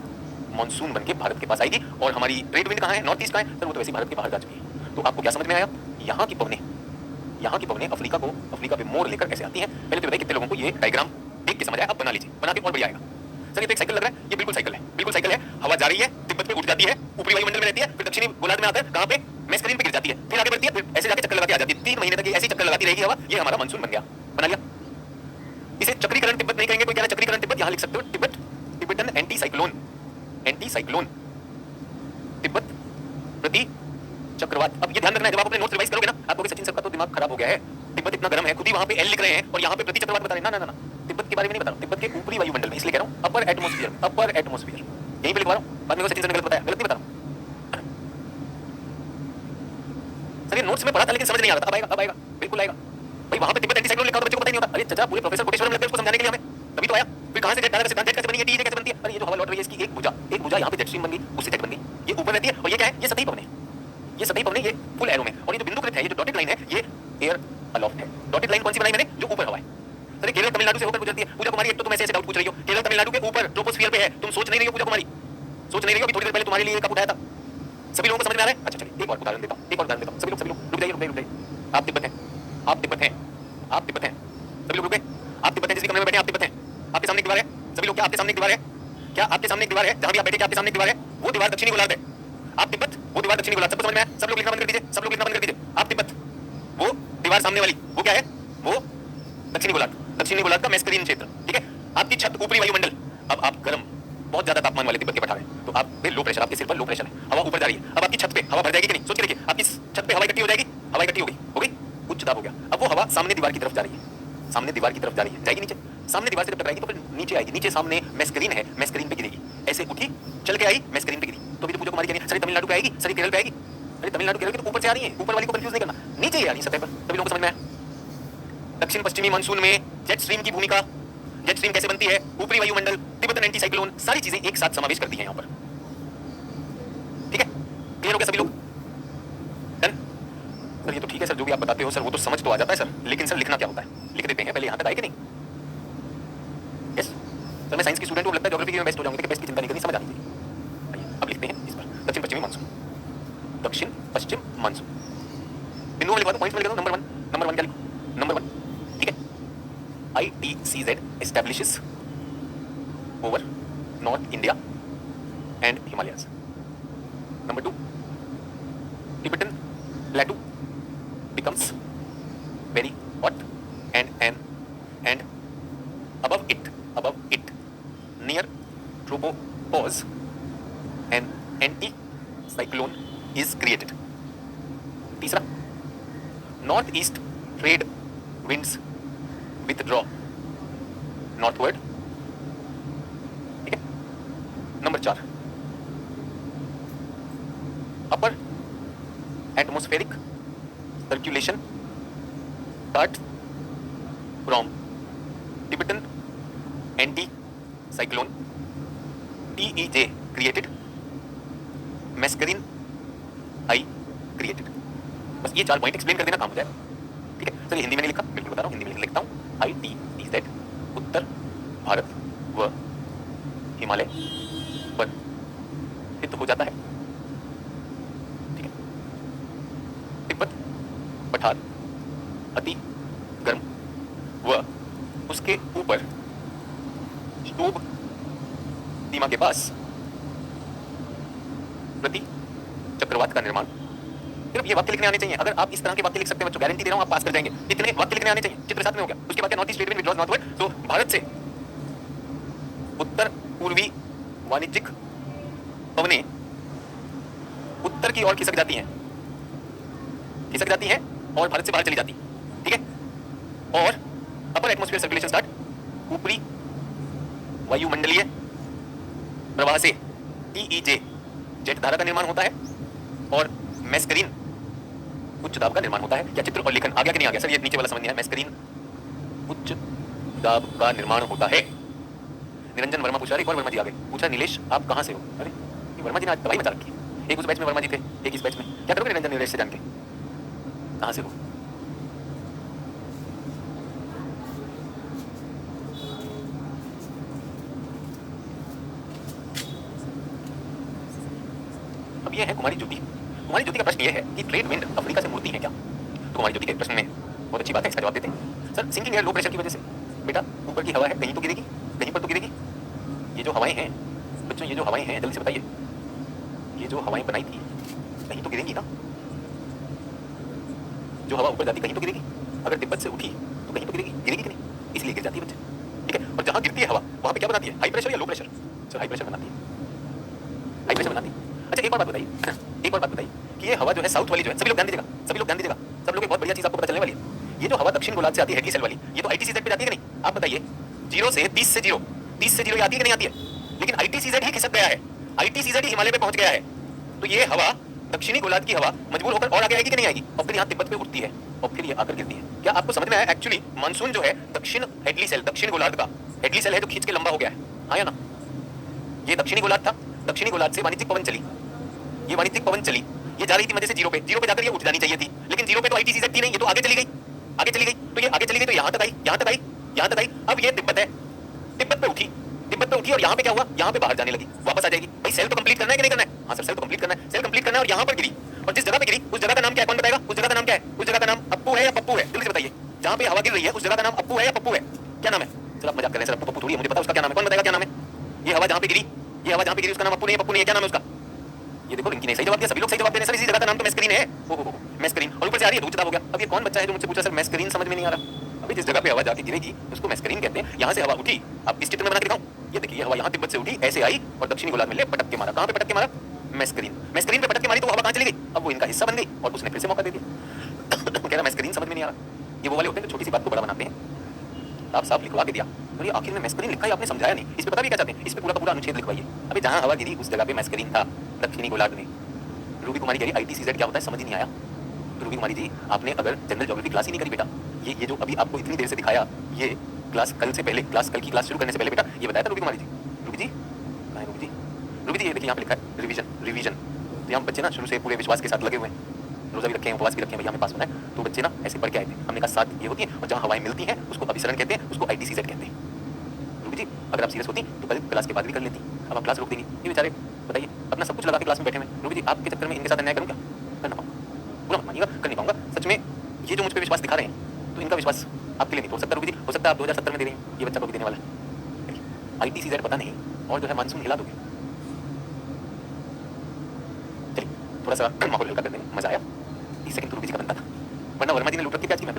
मॉनसून बनके भारत के पास आएगी। और हमारी ट्रेड विंड कहाँ है? नॉर्थ ईस्ट कहाँ है? सर वो तो वैसे भारत के बाहर जा चुकी है। तो आपको क्या समझ में आया? यहाँ की पवनें अफ्रीका पे मोड़ लेकर ऐसे आती हैं। पहले तो बताइए कितने लोगों को ये डायग्राम देख के समझ आया? अब बना लीजिए, बना के और बढ़िया आएगा। सर ये तो एक साइकिल लग रहा है, ये बिल्कुल साइकिल है, बिल्कुल साइकिल है। हवा जा रही है, तिब्बत पे उठ जाती है, ऊपरी वायुमंडल में रहती है, फिर दक्षिणी गोलार्ध में आकर कहाँ पे? मैस्करीन पे गिर जाती है, फिर आगे बढ़ती है, फिर ऐसे जाके चक्कर लगा के आ जाती है। 3 महीने तक ये ऐसे चक्कर लगाती रहेगी हवा। ये हमारा मानसून बन गया, बना लिया। इसे चक्रीकरण तिब्बत नहीं कहेंगे, कोई कह रहा है चक्रीकरण तिब्बत, यहाँ लिख सकते हो Tibet, Tibetan anti cyclone, Tibet प्रति चक्रवात। अब ये ध्यान रखना है, जब आप अपने नोट्स रिवाइज करोगे ना, आप कहोगे सचिन सर का तो दिमाग खराब हो गया है, तिब्बत इतना गर्म है, खुद ही वहां पे एल लिख रहे हैं और यहाँ पे प्रति चक्रवात बता रहे हैं। ना, तिब्बत के बारे में नहीं बता रहा हूं, तिब्बत के ऊपरी वायुमंडल में, इसलिए कह रहा हूं अपर एटमॉस्फेयर, यहीं पे लिखवा रहा हूं। बाद में सचिन सर ने गलत बताया, गलत नहीं बता रहा हूं सर, ये नोट्स में पढ़ा था लेकिन समझ नहीं आ रहा था। अब आएगा, बिल्कुल आएगा भाई। वहां पे तिब्बत एंटी साइक्लोन लिखा था, बच्चों को पता ही नहीं होता। अरे चाचा, पूरे प्रोफेसर कोटेश्वरम लगते हैं उसको समझाने के लिए हमें, तभी तो आया। फिर कहां से जेट धारा का सिद्धांत, जेट कैसे बनी है, टी कैसे बनती है? अरे ये जो हवा लौट रही है इसकी एक भुजा यहाँ पे जेट स्ट्रीम बन गई, उससे जेट बन गई, ये ऊपर रहती है। और ये क्या है? ये सतही पवनें, ये फुल एरो में। और ये जो बिंदुकृत है, ये जो डॉटेड लाइन है, ये एयर अलॉफ्ट है। डॉटेड लाइन कौन सी बनाई मैंने? जो ऊपर हवा है। सर केरल तमिलनाडु से होकर गुजरती है। पूजा कुमारी, एक तो तुम ऐसे डाउट पूछ रही हो, केरल तमिलनाडु के ऊपर ट्रोपोस्फियर पे है, तुम सोच नहीं रही हो पूजा कुमारी, सोच नहीं रही हो। अभी थोड़ी देर पहले तुम्हारे लिए कब उठाया था? सभी लोगों को समझ में आ रहा है? अच्छा चलिए एक और उदाहरण देता हूं, सभी लोग रुक जाइए। आप तिब्बत हैं, सभी लोग रुक गए। आप तिब्बत हैं, जिस भी कमरे में बैठे आप तिब्बत हैं। आपके सामने एक दीवार है सभी लोग, क्या आपके सामने एक दीवार है? क्या आपके सामने एक दीवार है? जहां भी आप बैठे, क्या आपके सामने एक दीवार है? वो दीवार दक्षिणी गोलार्ध है। आप तिब्बत, वो दीवार दक्षिणी गोलार्ध। सबको समझ में आया? सब लोग लिखना बंद कर दीजिए, सब लोग लिखना बंद कर दीजिए। आप तिब्बत, वो दीवार सामने वाली, वो क्या है? वो दक्षिणी गोलार्ध, दक्षिणी गोलार्ध का मैस्करीन क्षेत्र, ठीक है। आपकी छत, ऊपरी वायुमंडल, अब आप गर्म, बहुत ज्यादा तापमान वाले तिब्बत के पठार हैं, तो आप पे लो प्रेशर, आपके सिर पर लो प्रेशर है, हवा ऊपर जा रही है। अब आपकी छत पे हवा भर जाएगी कि नहीं? सोच के देखिए, आपकी छत पे हवा इकट्ठी हो जाएगी, हवा इकट्ठी हो गई, उच्च दाब हो गया। अब वो हवा सामने दीवार की तरफ जा रही है, सामने दीवार की तरफ जा रही है, जाएगी नीचे, सामने दीवार से जब टकराएगी तो फिर नीचे आएगी, नीचे सामने मैस्करीन है, मैस्करीन पे गिरेगी, ऐसे उठी, चल के आई, मैस्करीन पे गिरी। तो भी पूजा कुमारी कह रही है सर तमिलनाडु पे आएगी, सर केरल पे आएगी। अरे तमिलनाडु केरल की तो ऊपर से आ रही है, ऊपर वाली को कंफ्यूज नहीं करना, नीचे ही आ रही है सतह पर। सभी लोगों को समझ में आया? दक्षिण पश्चिमी मानसून में जेट स्ट्रीम की भूमिका, जेट स्ट्रीम कैसे बनती है, ऊपरी वायुमंडल, तिब्बतन एंटी साइक्लोन, सारी चीजें एक साथ समावेश करती हैं यहां पर, ठीक है। क्लियर हो गया सभी लोग? डन? सर ये तो ठीक है सर, जो भी आप बताते हो सर वो तो समझ तो आ जाता है सर, लेकिन सर लिखना क्या होता है? लिख देते हैं, पहले यहां तक आए कि नहीं? यस सर, मैं साइंस की स्टूडेंट हूं, लगता है ज्योग्राफी में बेस्ट हो जाऊंगा, कि बेस्ट की चिंता नहीं करनी, समझ आनी चाहिए। अब लिखते हैं इस पर, दक्षिण पश्चिमी मानसून, दक्षिण पश्चिम मानसून। बिंदु में लिखवा दो, पॉइंट्स में लिख दो। नंबर वन क्या लिखो? नंबर वन, ठीक है। ITCZ establishes over North India and Himalayas. Number 2, Tibetan Plateau becomes very hot and above it near tropopause an anti-cyclone is created. तीसरा, Northeast trade winds withdraw northward, ठीक है। Number 4, upper atmospheric circulation start from Tibetan anticyclone TEJ created, Mascarene high created. बस ये 4 point explain कर देना, काम हो जाए, ठीक है। सर हिंदी में नहीं लिखा, बिल्कुल बता रहा हूँ, हिंदी में लिखता हूँ। ITCZ उत्तर भारत व हिमालय पर स्थित हो जाता है, ठीक है। तिब्बत पठार अति गर्म व उसके ऊपर स्टोब सीमा के पास प्रति चक्रवात का निर्माण। सिर्फ ये वाक्य लिखने आने चाहिए। अगर आप इस तरह के वाक्य लिख सकते हैं बच्चों, गारंटी दे रहा हूं आप पास कर जाएंगे। इतने वाक्य लिखने आने चाहिए। चित्र साथ में हो गया। उसके बाद north east trade wind withdraws northward, तो भारत से उत्तर पूर्वी वाणिज्यिक पवनें उत्तर की ओर खिसक जाती हैं और भारत से बाहर चली जाती, ठीक है। और अपर एटमॉस्फेयर सर्कुलेशन स्टार्ट, ऊपरी वायुमंडलीय प्रवाह से TEJ जेट धारा का निर्माण होता है और मैस्करीन उच्च दाब का निर्माण होता है। क्या चित्र और लेखन आ गया कि नहीं आ गया? सर ये नीचे वाला समझ नहीं आया। मैस्करीन उच्च दाब का निर्माण होता है। निरंजन वर्मा पूछ रहा है, एक और वर्मा जी आ गए। पूछा नीलेश आप कहां से हो? अरे ये वर्मा जी ने आज दवाई मचा रखी है। एक उस बैच में वर्मा जी थे, एक इस बैच में। क्या करोगे निरंजन नीलेश से जान के? कहां से हो? अब ये है कुमारी ज्योति। कुमारी ज्योति का प्रश्न ये है कि ट्रेड विंड अफ्रीका से मुड़ती है क्या? तो कुमारी ज्योति के प्रश्न में बहुत अच्छी बात है, इसका जवाब देते हैं। Sir sinking air low pressure की वजह से बेटा ऊपर की हवा है, कहीं तो गिरेगी, कहीं पर तो गिरेगी। ये जो हवाएं हैं बच्चों, ये जो हवाएं हैं, जल्दी से बताइए, ये जो हवाएं बनाई थी कहीं तो गिरेंगी ना। जो हवा ऊपर जाती कहीं तो गिरेगी। अगर तिब्बत से उठी तो कहीं तो गिरेगी कि नहीं? इसलिए गिर जाती है बच्चे, ठीक है। और जहां गिरती है हवा वहां पे क्या बनाती है? हाई प्रेशर या low pressure? Sir high pressure बनाती है, हाई प्रेशर बनाती है। अच्छा एक और बात बताइए, एक और बात बताइए कि ये हवा जो है साउथ वाली जो है, सभी लोग ध्यान दीजिएगा, सभी लोग ध्यान दीजिएगा। सब लोग एक बहुत बढ़िया चीज आपको पता चलने वाली है। ये जो हवा दक्षिण गोलार्ध से आती है, हेडी सेल वाली, ये तो ITCZ पे जाती है कि नहीं? आप बताइए, 0 से 30 से 0, 30 से 0 आती है कि नहीं आती है? लेकिन ITCZ ही खिसक गया है, ITCZ ही हिमालय पे पहुंच गया है। तो ये हवा दक्षिणी गोलार्ध की हवा मजबूर होकर और आगे आएगी कि नहीं आएगी? और फिर यहाँ तिब्बत पे उठती है और फिर ये आकर गिरती है। क्या आपको समझ में आया? एक्चुअली मानसून जो है दक्षिण हेडली सेल, दक्षिण गोलार्ध का हेडली सेल है जो खींच के लंबा हो गया है, हाँ या ना? ये दक्षिणी गोलार्ध था, दक्षिणी गोलार्ध से वाणिज्यिक पवन चली, ये वाणिज्यिक पवन चली, ये जा रही थी मध्य से 0 पे, 0 पे जाकर ये उठ जानी चाहिए थी, लेकिन 0 पे तो ITCZ थी नहीं, ये तो आगे चली गई, आगे चली गई। तो ये आगे चली गई तो यहाँ तक आई, यहाँ तक आई, यहाँ तक आई। अब ये तिब्बत है, तिब्बत पे उठी, तिब्बत पे उठी और यहाँ पे क्या हुआ? यहाँ पे बाहर जाने लगी, वापस आ जाएगी। भाई सेल तो कंप्लीट करना है कि नहीं करना है? हाँ सर सेल तो कंप्लीट करना है, सेल कंप्लीट करना है। और यहाँ पर गिरी, और जिस जगह पे गिरी उस जगह का नाम क्या है? कौन बताएगा? उस जगह का नाम क्या है? उस जगह का नाम अप्पू है या पप्पू है? जल्दी से बताइए। जहाँ पे हवा गिर रही है उस जगह का नाम अप्पू है या पप्पू है? क्या नाम है? चलो आप मजाक कर रहे हैं सर, पप्पू थोड़ी है, मुझे पता उसका क्या नाम है, कौन बताएगा क्या नाम है? ये हवा जहाँ पे गिरी, ये हवा जहाँ पे गिरी उसका नाम पप्पू नहीं है, पप्पू नहीं है, क्या नाम है उसका? ये देखो रिंकी ने सही जवाब दिया, सभी लोग सही जवाब दे रहे हैं सर, इसी जगह का नाम तो मैस्करीन है। ओहो मैस्करीन, और ऊपर से आ रही है दूध हो गया। अब ये कौन बच्चा है जो मुझसे पूछा सर मैस्करीन समझ में नहीं आ रहा? अभी जिस जगह पे हवा जाके गिरेगी उसको मैस्करीन कहते हैं। यहाँ से हवा उठी, अब इस चित्र में बना के दिखाऊं, ये देखिए हवा यहाँ तिब्बत से उठी, ऐसे आई और दक्षिणी गोलार्ध में ले पटक के मारा। कहाँ पे पटक के मारा? मैस्करीन, मैस्करीन पे पटक के मारी तो हवा कहाँ चली गई? अब वो इनका हिस्सा बन गई और उसने फिर से मौका दे दिया। कह रहा मैस्करीन समझ में नहीं आ रहा। ये वो वाले होते हैं जो छोटी सी बात को बड़ा बनाते हैं। आप साफ लिखवा के दिया और ये आखिर में मैस्करीन लिखा है, आपने समझाया नहीं। इस पे पता भी क्या चाहते हैं? इस पे पूरा का पूरा अनुच्छेद लिखवाइए। अभी जहाँ हवा गिरी उस जगह पे मैस्करीन था, दक्षिणी गोलार्ध में। रूबी कुमारी कह रही ITCZ क्या होता है, समझ ही नहीं आया। रूबी कुमारी जी आपने अगर जनरल ज्योग्राफी क्लास ही नहीं करी बेटा, ये जो अभी आपको इतनी देर से दिखाया, ये क्लास कल से पहले, कल की क्लास शुरू करने से पहले बेटा ये बताया था रूबी कुमारी जी। रूबी जी कहाँ है रूबी जी? रूबी जी ये देखिए यहाँ पे लिखा है रिवीजन। तो यहाँ बच्चे ना शुरू से पूरे विश्वास के साथ लगे हुए हैं, रोजा भी रखे हैं, उपवास भी रखे हैं, भैया हमें पास होना है। तो बच्चे ना ऐसे पढ़ के आए थे, हमने कहा साथ ये होती है और जहाँ हवाएं मिलती हैं उसको अभिसरण कहते हैं, उसको ITCZ कहते हैं। रूबी जी अगर आप सीरियस होती तो कल क्लास के बाद भी कर लेती, अब आप क्लास रोक देंगी। ये बेचारे बताइए अपना सब कुछ लगा के क्लास में बैठे हुए। रूबी जी आपके चक्कर में इनके साथ अन्याय करूँ क्या? कर ना पाऊंगा, पूरा मत मानिएगा, कर नहीं पाऊंगा। सच में ये जो मुझ पर विश्वास दिखा रहे हैं तो इनका विश्वास आपके लिए नहीं तोड़ सकता रूबी जी। हो सकता है आप 2070 में दे रही हैं, ये बच्चा को भी देने वाला है। ITCZ पता नहीं और जो है मानसून हिला दोगे। चलिए थोड़ा सा माहौल हल्का कर देंगे, मजा आया। 30 सेकंड तो रूबी जी का बनता था, वरना वर्मा जी ने लूट रखी क्या की मैं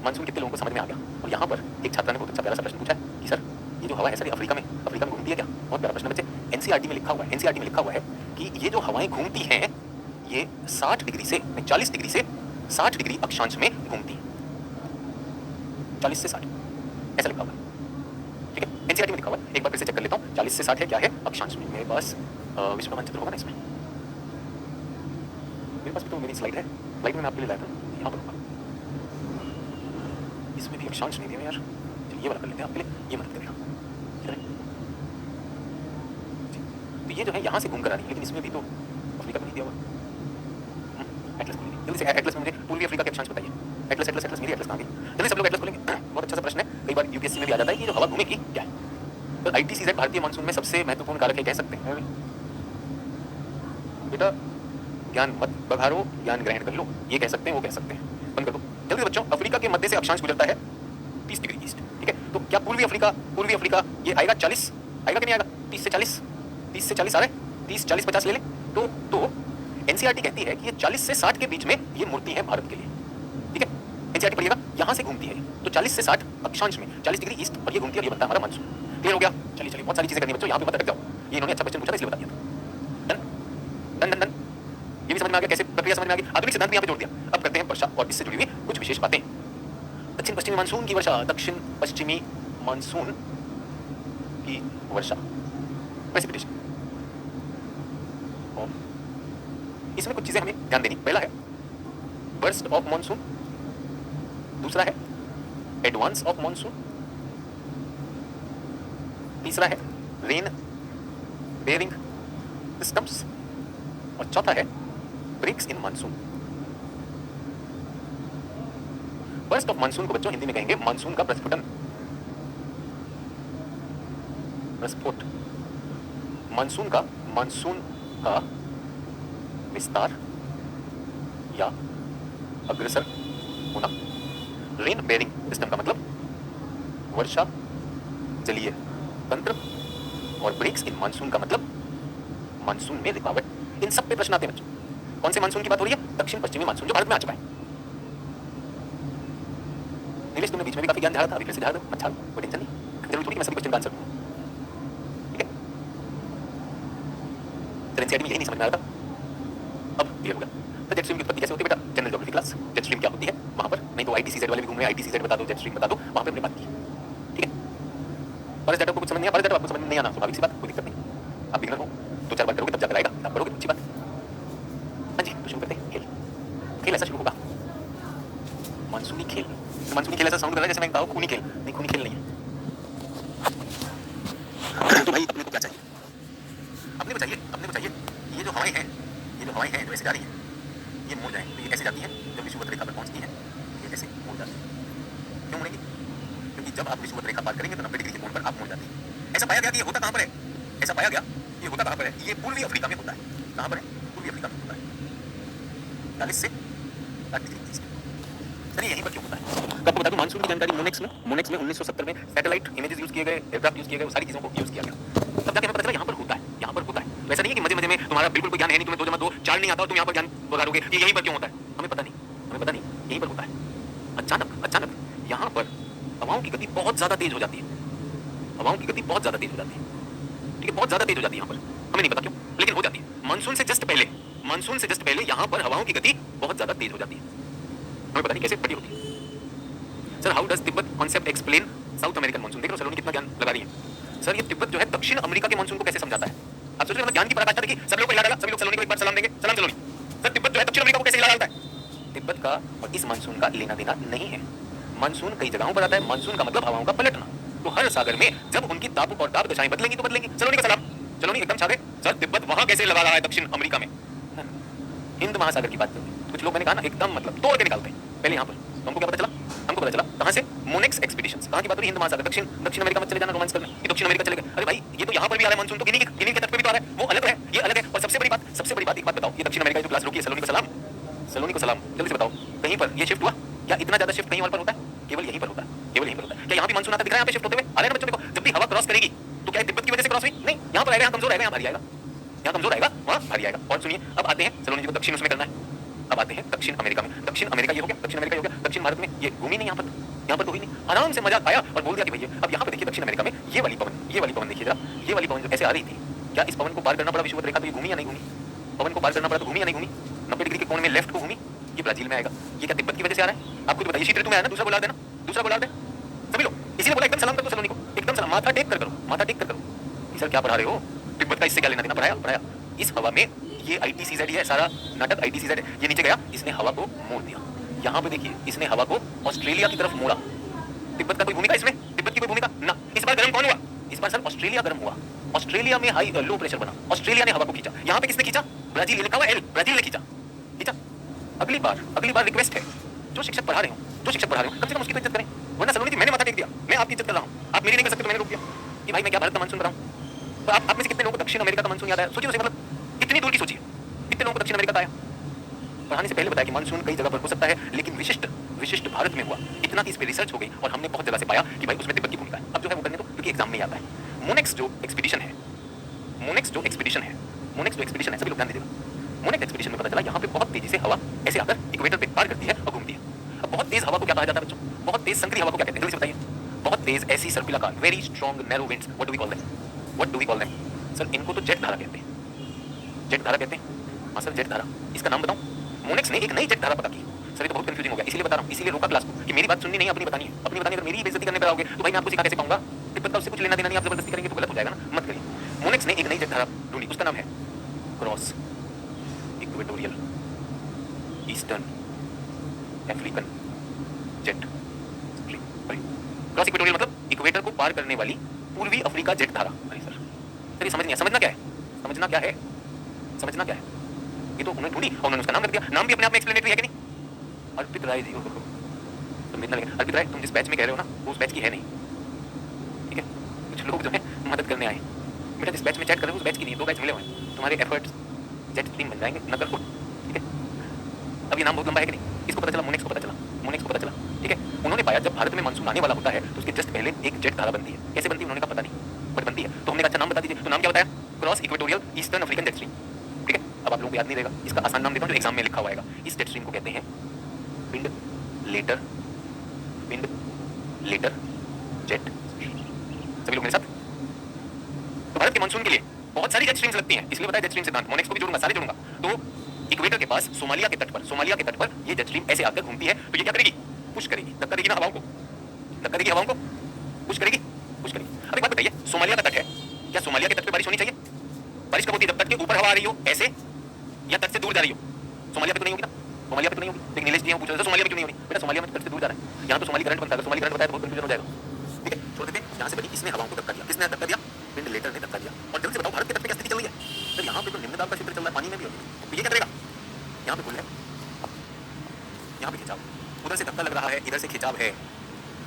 मानसून कितने लोगों को समझ में आ गया। और यहाँ पर एक छात्रा ने बहुत अच्छा प्यारा सा प्रश्न पूछा है कि सर ये जो हवा है सर अफ्रीका में घूमती है क्या? बहुत प्यारा प्रश्न बच्चे। NCERT में लिखा हुआ है कि ये जो हवाएं घूमती हैं ये 60 डिग्री से 40 डिग्री से 60 डिग्री अक्षांश में घूमती है। 40 से 60 ऐसा लिखा हुआ है, ठीक है, NCERT में लिखा हुआ है। एक बार फिर से चेक कर लेता हूँ, 40 से 60 है, क्या है अक्षांश में। मेरे पास विश्व मानचित्र होगा ना इसमें, मेरे पास भी तो मेरी स्लाइड है, स्लाइड में मैं आपके लिए लाया था, यहाँ पर होगा। इसमें भी अक्षांश नहीं दिया यार, चलिए ये वाला कर लेते हैं आपके लिए, ये मदद करेगा। तो ये जो है यहाँ से घूम कर आ रही है, लेकिन इसमें भी तो अफ्रीका में नहीं दिया हुआ। एटलस खोलेंगे जल्दी से, एटलस में मुझे पूर्वी अफ्रीका के अक्षांश बताइए। एटलस मेरी एटलस कहाँ गई? जल्दी सब लोग एटलस खोलेंगे। बहुत अच्छा सा प्रश्न है, कई बार UPSC में भी आ जाता है कि जो हवा घूमेगी क्या है। तो ITCZ भारतीय मानसून में सबसे महत्वपूर्ण कारक है, कह सकते हैं बेटा। ज्ञान मत बघारो, ज्ञान ग्रहण कर लो, ये कह सकते हैं, वो कह सकते हैं, बंद कर दो जल्दी बच्चों। अफ्रीका के मध्य से अक्षांश गुजरता है 30 डिग्री ईस्ट, ठीक है। तो क्या पूर्वी अफ्रीका ये आएगा 40, आएगा कि नहीं आएगा? 30 से 40 आ रहा है, 30 40 50 ले ले। तो NCERT कहती है कि ये 40 से 60 के बीच में ये मूर्ति है भारत के लिए, ठीक है। NCERT पढ़िएगा, यहाँ से घूमती है तो 40 से 60 अक्षांश में 40 डिग्री ईस्ट, और ये घूमती है और ये बनता है हमारा मानसून। क्लियर हो गया? चलिए बहुत सारी चीजें करनी है बच्चों, यहाँ पे मत अटक जाओ। ये इन्होंने अच्छा क्वेश्चन पूछा था इसलिए बता दिया था। डन ये भी समझ में आ गया, कैसे प्रक्रिया समझ में आ गई। आधुनिक सिद्धांत भी यहाँ पे जोड़ दिया। अब करते हैं वर्षा और इससे जुड़ी हुई कुछ विशेष बातें। दक्षिण पश्चिमी मानसून की वर्षा, दक्षिण पश्चिमी मानसून की वर्षा, प्रेसिपिटेशन। इसमें कुछ चीजें हमें ध्यान देनी। पहला है बर्स्ट ऑफ मॉनसून, दूसरा है एडवांस ऑफ मॉनसून, तीसरा है रेन बेयरिंग सिस्टम्स, और चौथा है breaks in monsoon. Burst of monsoon को बच्चों हिंदी में कहेंगे मानसून का प्रस्फुटन, प्रस्फुट। मानसून का विस्तार या अग्रसर होना। रेन बेयरिंग सिस्टम का मतलब वर्षा जलीय तंत्र, और ब्रेक्स इन मानसून का मतलब मानसून में रुकावट। इन सब पे प्रश्न आते हैं बच्चों। कौन से मानसून की बात हो रही है? दक्षिण पश्चिमी मानसून जो भारत में आ चुका है। नीलेश तुमने बीच में भी काफी ज्ञान झाड़ा था, अभी फिर से झाड़ दो, अच्छा कोई टेंशन नहीं, जरूर थोड़ी मैं सभी क्वेश्चन का आंसर दूंगा, ठीक है। NCERT में यही नहीं समझ में आ रहा था, अब क्लियर हो गया। तो जेट स्ट्रीम की उत्पत्ति कैसे होती है बेटा? General geography class, jet stream क्या होती है वहां पर, नहीं तो ITCZ वाले भी घूम रहे हैं, ITCZ बता दो, जेट स्ट्रीम बता दो, वहां पे हमने बात की, ठीक है। फॉरेस्ट डाटा को कुछ समझ नहीं आया, फॉरेस्ट डाटा आपको समझ नहीं आना स्वाभाविक सी बात, कोई दिक्कत नहीं। आप बिगनर हो, 2-4 बार करोगे तब जाकर आएगा, आप पढ़ोगे अच्छी बात। हाँ जी, तो शुरू करते हैं। खेल ऐसा शुरू होगा, मानसूनी खेल। मानसूनी खेल ऐसा साउंड कर रहा है जैसे मैं कहता हूँ खूनी खेल, नहीं खूनी खेल नहीं है। तो भाई अपने को क्या चाहिए? अपने को चाहिए ये जो हवाएं हैं जो ऐसे जा रही हैं, ये मोड़ जाएं, तो ये ऐसे जाती हैं, जब विषुवत रेखा पर पहुंचती हैं ये ऐसे मोड़ जाती है। क्यों मुड़ेंगी? क्योंकि जब आप विषुवत रेखा पार करेंगे तो 90 डिग्री के कोण पर आप मोड़ जाती है। ऐसा पाया गया कि ये होता कहाँ पर है? ये पूर्वी अफ्रीका में होता है। कहाँ पर है? पूर्वी अफ्रीका में होता है, 40 से 60 डिग्री ईस्ट। सर यहीं पर क्यों होता है? आपको बता दूं मानसून की जानकारी मोनेक्स में 1970 में सैटेलाइट इमेजेस यूज किए गए, एयरक्राफ्ट यूज किए गए, सारी चीजों को यूज किया गया। तब जाके हमें पता चला यहाँ पर होता है, यहाँ पर होता है। वैसा नहीं है कि मजे मजे में तुम्हारा बिल्कुल कोई ज्ञान है नहीं, तुम्हें 2 जमा 2 4 नहीं आता और तुम यहाँ पर ज्ञान बगाड़ोगे कि यहीं पर क्यों होता है। हमें पता नहीं, हमें पता नहीं, यहीं पर होता है। अचानक यहाँ पर हवाओं की गति बहुत ज्यादा तेज हो जाती है, हवाओं की गति बहुत ज्यादा तेज हो जाती है, ठीक है, बहुत ज्यादा तेज हो जाती है यहाँ पर, हमें नहीं पता क्यों, लेकिन हो जाती है। मानसून से जस्ट पहले यहाँ पर हवाओं की गति बहुत ज्यादा तेज हो जाती है, हमें पता नहीं कैसे बड़ी होती है। Sir how does Tibet concept explain south American monsoon? देख लो सलोनी कितना ज्ञान लगा रही है। सर ये तिब्बत जो है दक्षिण अमेरिका के मानसून को कैसे समझाता है? आप सोच रहे हैं ज्ञान की पराकाष्ठा देखिए, सब लोग को हिला डाला, सभी लोग सलोनी को एक बार सलाम देंगे, सलाम सलोनी। सर तिब्बत जो है दक्षिण अमेरिका को कैसे हिला डालता है? तिब्बत का और इस मानसून का लेना देना नहीं है। मानसून कई जगहों पर आता है, मानसून का मतलब हवाओं का पलटना। तो हर सागर में जब उनकी ताप और दाब दशाएं बदलेंगी तो बदलेंगी। सलोनी का सलाम, सलोनी एकदम छा गए। सर तिब्बत वहां कैसे लगा रहा है दक्षिण अमेरिका में? हिंद महासागर की बात करें, कुछ लोग मैंने कहा ना एकदम मतलब तोड़ के निकालते हैं। पहले यहाँ पर हमको क्या पता चला? हमको पता चला कहां से? मोनेक्स एक्सपीडिशंस। कहां की बात हो रही? हिंद महासागर, दक्षिण अमेरिका में चले जाना रोमांस करने, ये दक्षिण अमेरिका चले गए। अरे भाई ये तो यहाँ पर भी आ रहा है मानसून, तो गिनी के तट पे भी तो आ रहा है, वो अलग है, ये अलग है। और सबसे बड़ी बात एक बात बताओ, ये दक्षिण अमेरिका जो क्लास रोकी है, सलोनी को सलाम, सलोनी को सलाम, जल्दी से बताओ कहीं पर ये शिफ्ट हुआ? क्या इतना ज्यादा शिफ्ट कहीं और पर होता है? केवल यहीं पर होता है, केवल यहीं पर होता है। क्या यहाँ भी मानसून आता दिख रहा है? यहाँ पे शिफ्ट होते हुए आ रहे हैं ना बच्चों, देखो जब भी हवा क्रॉस करेगी तो क्या तिब्बत की वजह से क्रॉस हुई? नहीं, यहाँ पर आएगा, यहाँ कमजोर आएगा, यहाँ भारी आएगा, यहाँ कमजोर आएगा, वहाँ भारी आएगा। और सुनिए अब आते हैं सलोनी जी को दक्षिण उसमें करना है, अब आते हैं दक्षिण अमेरिका में। दक्षिण अमेरिका ये हो गया, दक्षिण अमेरिका हो गया, दक्षिण भारत में ये घूमी नहीं, यहाँ पर तो हुई नहीं। आराम से मजाक आया और बोल दिया कि भैया अब यहाँ पे देखिए दक्षिण अमेरिका में ये वाली पवन देखिए जरा, ये वाली पवन जो ऐसे आ रही थी, क्या इस पवन को पार करना पड़ा विषुवत रेखा तो ये घूमी या नहीं घूमी? पवन को पार करना पड़ा तो घूमी या नहीं घूमी? 90 डिग्री के कोण में लेफ्ट को घूमी, ये ब्राजील में आएगा। ये क्या तिब्बत की वजह से आ रहा है? आपको तो बताइए, शीत ऋतु में आया ना, दूसरा गोलार्ध है ना, दूसरा गोलार्ध है सभी लोग, इसीलिए बोला एकदम सलाम कर दो सलोनी को, एकदम सलाम, माथा टेक कर करो, माथा टेक कर करो। सर क्या पढ़ा रहे हो? तिब्बत का इससे क्या लेना देना? पढ़ाया। इस हवा में ये ITCZ है, सारा नाटक ITCZ है। ये नीचे गया, इसने हवा को मोड़ दिया। यहाँ पे देखिए इसने हवा को ऑस्ट्रेलिया की तरफ मोड़ा। तिब्बत का कोई भूमिका इसमें? तिब्बत की कोई भूमिका ना। इस बार गर्म कौन हुआ? इस बार सर ऑस्ट्रेलिया गर्म हुआ। ऑस्ट्रेलिया में हाई लो प्रेशर बना, ऑस्ट्रेलिया ने हवा को खींचा। यहाँ पे किसने खींचा? ब्राजील, लिखा हुआ L, ब्राजील ने खींचा। अगली बार रिक्वेस्ट है, जो शिक्षक पढ़ा रहे हो कम से कम उसकी तो इज्जत करें, वरना सलोनी जी मैंने माथा टेक दिया, मैं आपकी इज्जत कर रहा हूँ, आप मेरी नहीं कर सकते तो मैंने रोक दिया कि भाई मैं क्या भारत का मानसून कराऊं। तो आप में से कितने लोगों को दक्षिण अमेरिका का मानसून याद है? सोचिए उसे, मतलब कितनी दूर की सोचिए, कितने लोगों को दक्षिण अमेरिका का आया? पढ़ाने से पहले बताया कि मानसून कई जगह पर हो सकता है, लेकिन विशिष्ट भारत में हुआ। इतना कि इस पे रिसर्च हो गई और हमने बहुत जगह से पाया कि भाई उसमें तिब्बत की भूमिका है। अब जो है वो करने दो, क्योंकि एग्जाम में आता है। मोनेक्स जो एक्सपीडिशन है, सभी लोग ध्यान दीजिएगा। मोनेक्स एक्सपीडिशन में पता चला यहाँ पे बहुत तेजी से हवा ऐसे आकर इक्वेटर पे पार करती है और घूमती है। अब बहुत तेज हवा को क्या कहा जाता है बच्चों? बहुत तेज संकरी हवा को क्या कहते हैं? जल्दी से बताइए। बहुत तेज ऐसी सर्पिलाकार, very strong narrow winds, what do we call them? Sir इनको तो जेट धारा कहते हैं। जेट धारा कहते हैं, हाँ सर जेट धारा। इसका नाम बताऊं? मोनेक्स ने एक नई जेट धारा पता की। सर ये तो बहुत कंफ्यूजिंग हो गया, इसीलिए बता रहा हूँ, इसीलिए रोका क्लास को कि मेरी बात सुननी नहीं, अपनी बतानी है, अपनी बतानी। अगर मेरी बेइज्जती करने पर आओगे तो भाई मैं आपको सिखा कैसे पाऊंगा? तिब्बत का उससे कुछ लेना देना नहीं, आप जबरदस्ती करेंगे तो गलत हो जाएगा ना, मत करिए। मोनेक्स ने एक नई जेट धारा ढूंढी, उसका नाम है cross equatorial eastern African jet stream. Cross equatorial मतलब इक्वेटर को पार करने वाली पूर्वी अफ्रीका जेट धारा। अरे सर ये समझ नहीं है, समझना क्या है? ये तो उन्होंने ढूंढी और उन्होंने उसका नाम रख दिया। नाम भी अपने आप में एक्सप्लेनेटरी है कि नहीं? अर्पित राय जी हो समझना, लेकिन अर्पित राय तुम जिस बैच में कह रहे हो ना वो उस बैच की है नहीं, ठीक है? कुछ लोग जो है मदद करने आए, बेटा जिस बैच में चैट कर रहे हो उस बैच की नहीं, 2 बैच मिले हुए हैं, तुम्हारे एफर्ट्स जेट स्ट्रीम बन जाएंगे नगर फुट, ठीक है? अब ये नाम बहुत लंबा है कि नहीं? इसको पता चला, मोनेक्स को पता चला, ठीक है? उन्होंने पाया जब भारत में मानसून आने वाला होता है तो उसके जस्ट पहले एक जेट धारा बनती है। कैसे बनती है उन्होंने कहा पता नहीं, बट बनती है। तो हमने कहा अच्छा नाम बता दीजिए, तो नाम क्या बताया? Cross equatorial eastern African jet stream, ठीक है? अब आप लोगों को याद नहीं रहेगा, इसका आसान नाम देता हूं जो एग्जाम में लिखा हुआ आएगा। इस जेट स्ट्रीम को कहते हैं विंड लेटर जेट स्ट्रीम। सभी लोग मेरे साथ? तो भारत के मानसून के लिए बहुत सारी जेट स्ट्रीम्स लगती हैं, इसलिए बताया जेट स्ट्रीम सिद्धांत। मोनेक्स को भी जोड़ूंगा, सारे जोड़ूंगा। तो इक्वेटर के पास सोमालिया के तट पर ये जेट स्ट्रीम ऐसे आकर घूमती है, तो ये क्या करेगी? पुश करेगी, धक्का देगी ना हवाओं को, पुश करेगी। अब एक बात बताइए, सोमालिया का तट है, क्या सोमालिया के तट पे बारिश होनी चाहिए? बारिश कब होती है? जब तट के ऊपर हवा आ रही हो ऐसे, या तट से दूर जा रही हो। सोमालिया पे तो नहीं होगी ना, लेकिन नीलेश जी हम पूछ रहे थे सोमालिया में क्यों नहीं होगी? बेटा सोमालिया में तट से दूर जा रहा है, यहाँ तो सोमाली करंट बनता है, सोमाली करंट बताया तो बहुत कंफ्यूजन हो जाएगा, ठीक है? छोड़ देते, यहाँ से बनी, इसने हवाओं को धक्का दिया। किसने धक्का दिया? विंड लेटर ने धक्का दिया। और जल्दी से बताओ भारत के तट पे क्या स्थिति चल रही है? तो यहाँ पे तो निम्न दाब का क्षेत्र चल रहा है, पानी में भी होती है, तो ये क्या करेगा? यहाँ पे पुल है, यहाँ पे खिंचाव, उधर से धक्का लग रहा है, इधर से खिंचाव है,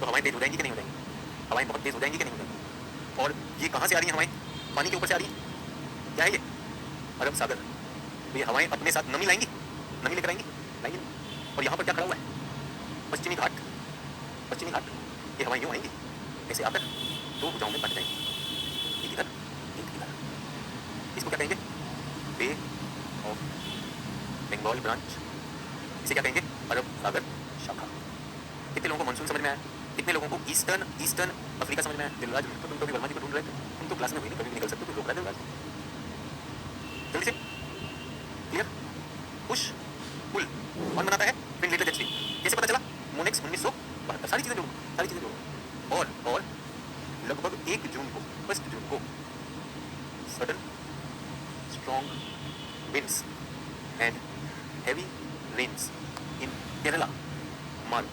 तो हवाएं तेज हो जाएंगी कि नहीं हो जाएंगी? हवाएं बहुत तेज हो जाएंगी कि नहीं हो जाएंगी? और ये कहाँ से आ रही है हवाएं? पानी के ऊपर से आ रही है। क्या है ये? अरब सागर। तो ये हवाएं अपने साथ नमी लेकर आएंगी, और यहाँ पर क्या खड़ा हुआ है? पश्चिमी घाट, पश्चिमी घाट, ये हवाएं यूं आएंगी, ऐसे आकर दो भुजाओं में बट जाएंगी, एक इधर, एक इधर। इसको क्या कहेंगे? बे ऑफ बंगाल ब्रांच। इसे क्या कहेंगे? अरब सागर शाखा। कितने लोगों को मानसून समझ में आया? कितने लोगों को ईस्टर्न ईस्टर्न अफ्रीका समझ में आया? दिलराज, तुम तो अभी वर्मा जी को ढूंढ रहे थे, तुम तो क्लास में हुई नहीं, कभी भी निकल सकते हो, रोक रहा है दिलराज। जल्दी से, क्लियर? पुश पुल कौन बनाता है? फिन लेटर जेटली। कैसे पता चला? मोनेक्स 1972। सारी चीजें जोड़ो, सारी चीजें जोड़ो। और लगभग 1 जून को, 1 जून को sudden strong winds and heavy rains in Kerala mark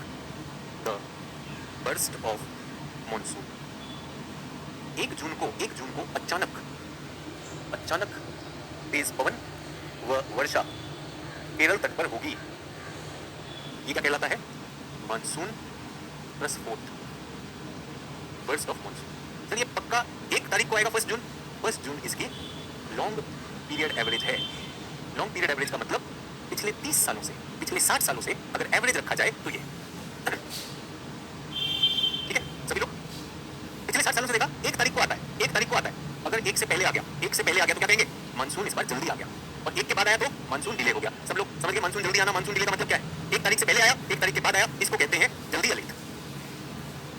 the burst of monsoon. 1 जून को अचानक तेज पवन व वर्षा केरल तट पर होगी। ये क्या कहलाता है? Monsoon plus 4th burst of monsoon. चलिए पक्का 1 तारीख को आएगा 1 जून। 1 जून इसकी लॉन्ग पीरियड एवरेज है। लॉन्ग पीरियड एवरेज का मतलब पिछले 30 सालों से, पिछले 60 सालों से अगर एवरेज रखा जाए तो ये, ठीक है सभी लोग? पिछले 60 सालों से देखा, 1 तारीख को आता है, 1 तारीख को आता है। अगर 1 से पहले आ गया, 1 से पहले आ गया तो क्या कहेंगे? मानसून इस बार जल्दी आ गया। और 1 के बाद आया तो मानसून डिले हो गया। सब लोग समझ गए मानसून जल्दी आना? मानसून डिले का मतलब क्या है? 1 तारीख से पहले आया, 1 तारीख के बाद आया, इसको कहते हैं जल्दी या लेट।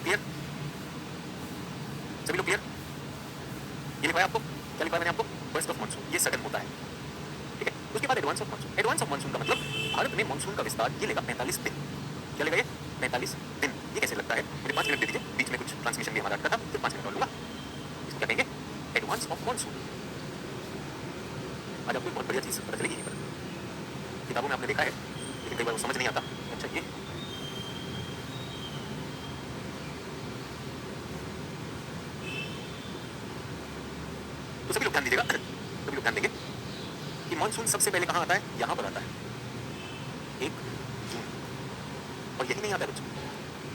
क्लियर? सभी लोग क्लियर? ये लिखवाया आपको? क्या लिखवाया मैंने आपको? बर्स्ट ऑफ मानसून, ये सडन होता है, ठीक है? उसके बाद advance of monsoon. Advance of monsoon का मतलब भारत में मानसून का विस्तार ये लेगा 45 दिन। क्या लेगा ये? 45 दिन। ये कैसे लगता है? मुझे 5 मिनट दे दीजिए, बीच में कुछ ट्रांसमिशन भी हमारा अटका था, फिर 5 मिनट और लूंगा। इसको क्या कहेंगे? Advance of monsoon. आज आपको एक बहुत बढ़िया चीज पता चलेगी। पर किताबों में आपने देखा है, लेकिन कई बार वो समझ नहीं आता। अच्छा ये तो सभी लोग ध्यान दीजिएगा, सभी लोग ध्यान देंगे कि मानसून सबसे पहले कहाँ आता है? यहाँ पर आता है 1 जून। और यही नहीं आता है बच्चों,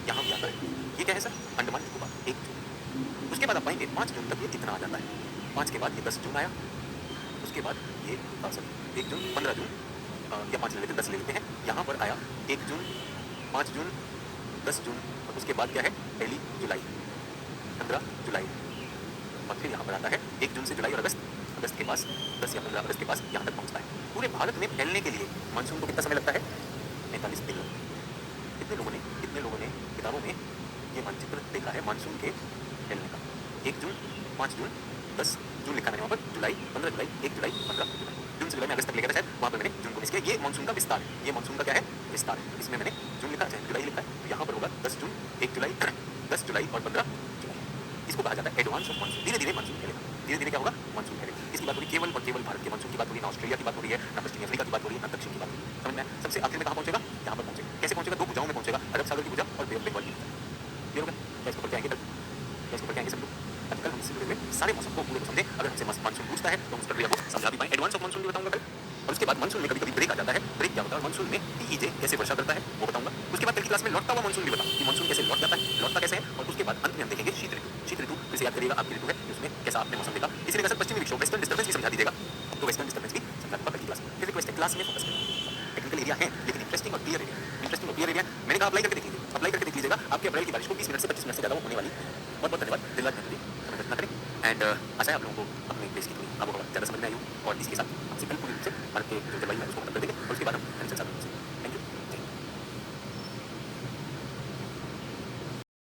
यहाँ भी आता है। ये क्या है सर? अंडमान निकोबार 1 जून। उसके बाद आप पाएंगे 5 जून तक ये इतना आ जाता है। 5 के बाद ये 10 जून आया। उसके बाद ये 1 जून, 15 जून या 5 ले लेते, 10 ले लेते हैं। यहाँ पर आया 1 जून, 5 जून, 10 जून। और उसके बाद क्या है? 1 जुलाई, 15 जुलाई। और फिर यहाँ पर आता है 1 जून से जुलाई और अगस्त। अगस्त के पास 10 या 15 अगस्त के पास यहाँ तक पहुँचता है। पूरे भारत में फैलने के लिए मानसून को कितना समय लगता है? 45 दिन। कितने लोगों ने किताबों में ये मानचित्र देखा है मानसून के फैलने का? 1 जून, 5 जून, 10 जून लिखा मैंने वहाँ पर, जुलाई, 15 जुलाई, 1 जुलाई, 15 जुलाई। जून से जुलाई में अगस्त तक लेकर शायद, वहाँ पर मैंने जून को मिस किया। ये मानसून का विस्तार है। ये मानसून का क्या है? विस्तार है। इसमें मैंने जून लिखा है, जुलाई लिखा है, तो यहाँ पर होगा 10 जून, 1 जुलाई, 10 जुलाई और 15 जुलाई। इसको कहा जाता है एडवांस ऑफ मानसून। धीरे धीरे मानसून फैलेगा, धीरे धीरे क्या होगा? मानसून फैलेगा। इसकी बात हो रही केवल और केवल भारत के मानसून की बात हो रही है, ना ऑस्ट्रेलिया की बात हो रही है, ना पश्चिमी अफ्रीका की बात हो रही है, ना दक्षिण की बात हो रही है। समझ में? सबसे आखिर में कहाँ पहुंचेगा? यहाँ पर पहुंचेगा। कैसे पहुंचेगा? 2 भुजाओं में पहुंचेगा, अरब सागर की भुजा और बे ऑफ बंगाल की भुजा। क्लियर हो गया? क्या इसको पढ़ के आएंगे कल? क्या इसको पढ़ के आएंगे सब लोग? कल हम इससे जुड़े हुए सारे मौसम को पूरे को समझे। अगर हमसे मानसून पूछता है तो हम उस प्रक्रिया को समझा भी पाए। एडवांस ऑफ मानसून भी बताऊंगा कल। और उसके बाद मानसून में कभी कभी ब्रेक आ जाता है। ब्रेक क्या होता है? मानसून में टीईजे कैसे वर्षा करता है वो बताऊंगा। उसके बाद कल की क्लास में लौटता हुआ मानसून भी बताऊंगा कि मानसून कैसे लौट जाता है, लौटता कैसे है। और उसके बाद अंत में हम देखेंगे शीत ऋतु। शीत ऋतु फिर से याद करिएगा, आपकी ऋतु है, उसमें कैसा आपने मौसम देखा। इसी तरह पश्चिमी विक्षोभ, वेस्टर्न डिस्टर्बेंस भी समझा दीजिएगा, तो वेस्टर्न डिस्टर्बेंस भी समझा दूंगा कल की क्लास में। फिर रिक्वेस्ट है क्लास में फोकस करें। टेक्निकल एरिया है लेकिन इंटरेस्टिंग और क्लियर एरिया, इंटरेस्टिंग और क्लियर एरिया। मैंने कहा अप्लाई करके देख लीजिए, अप्लाई करके देख लीजिएगा। आपके अप्रैल की बारिश को 20 मिनट से 25 मिनट से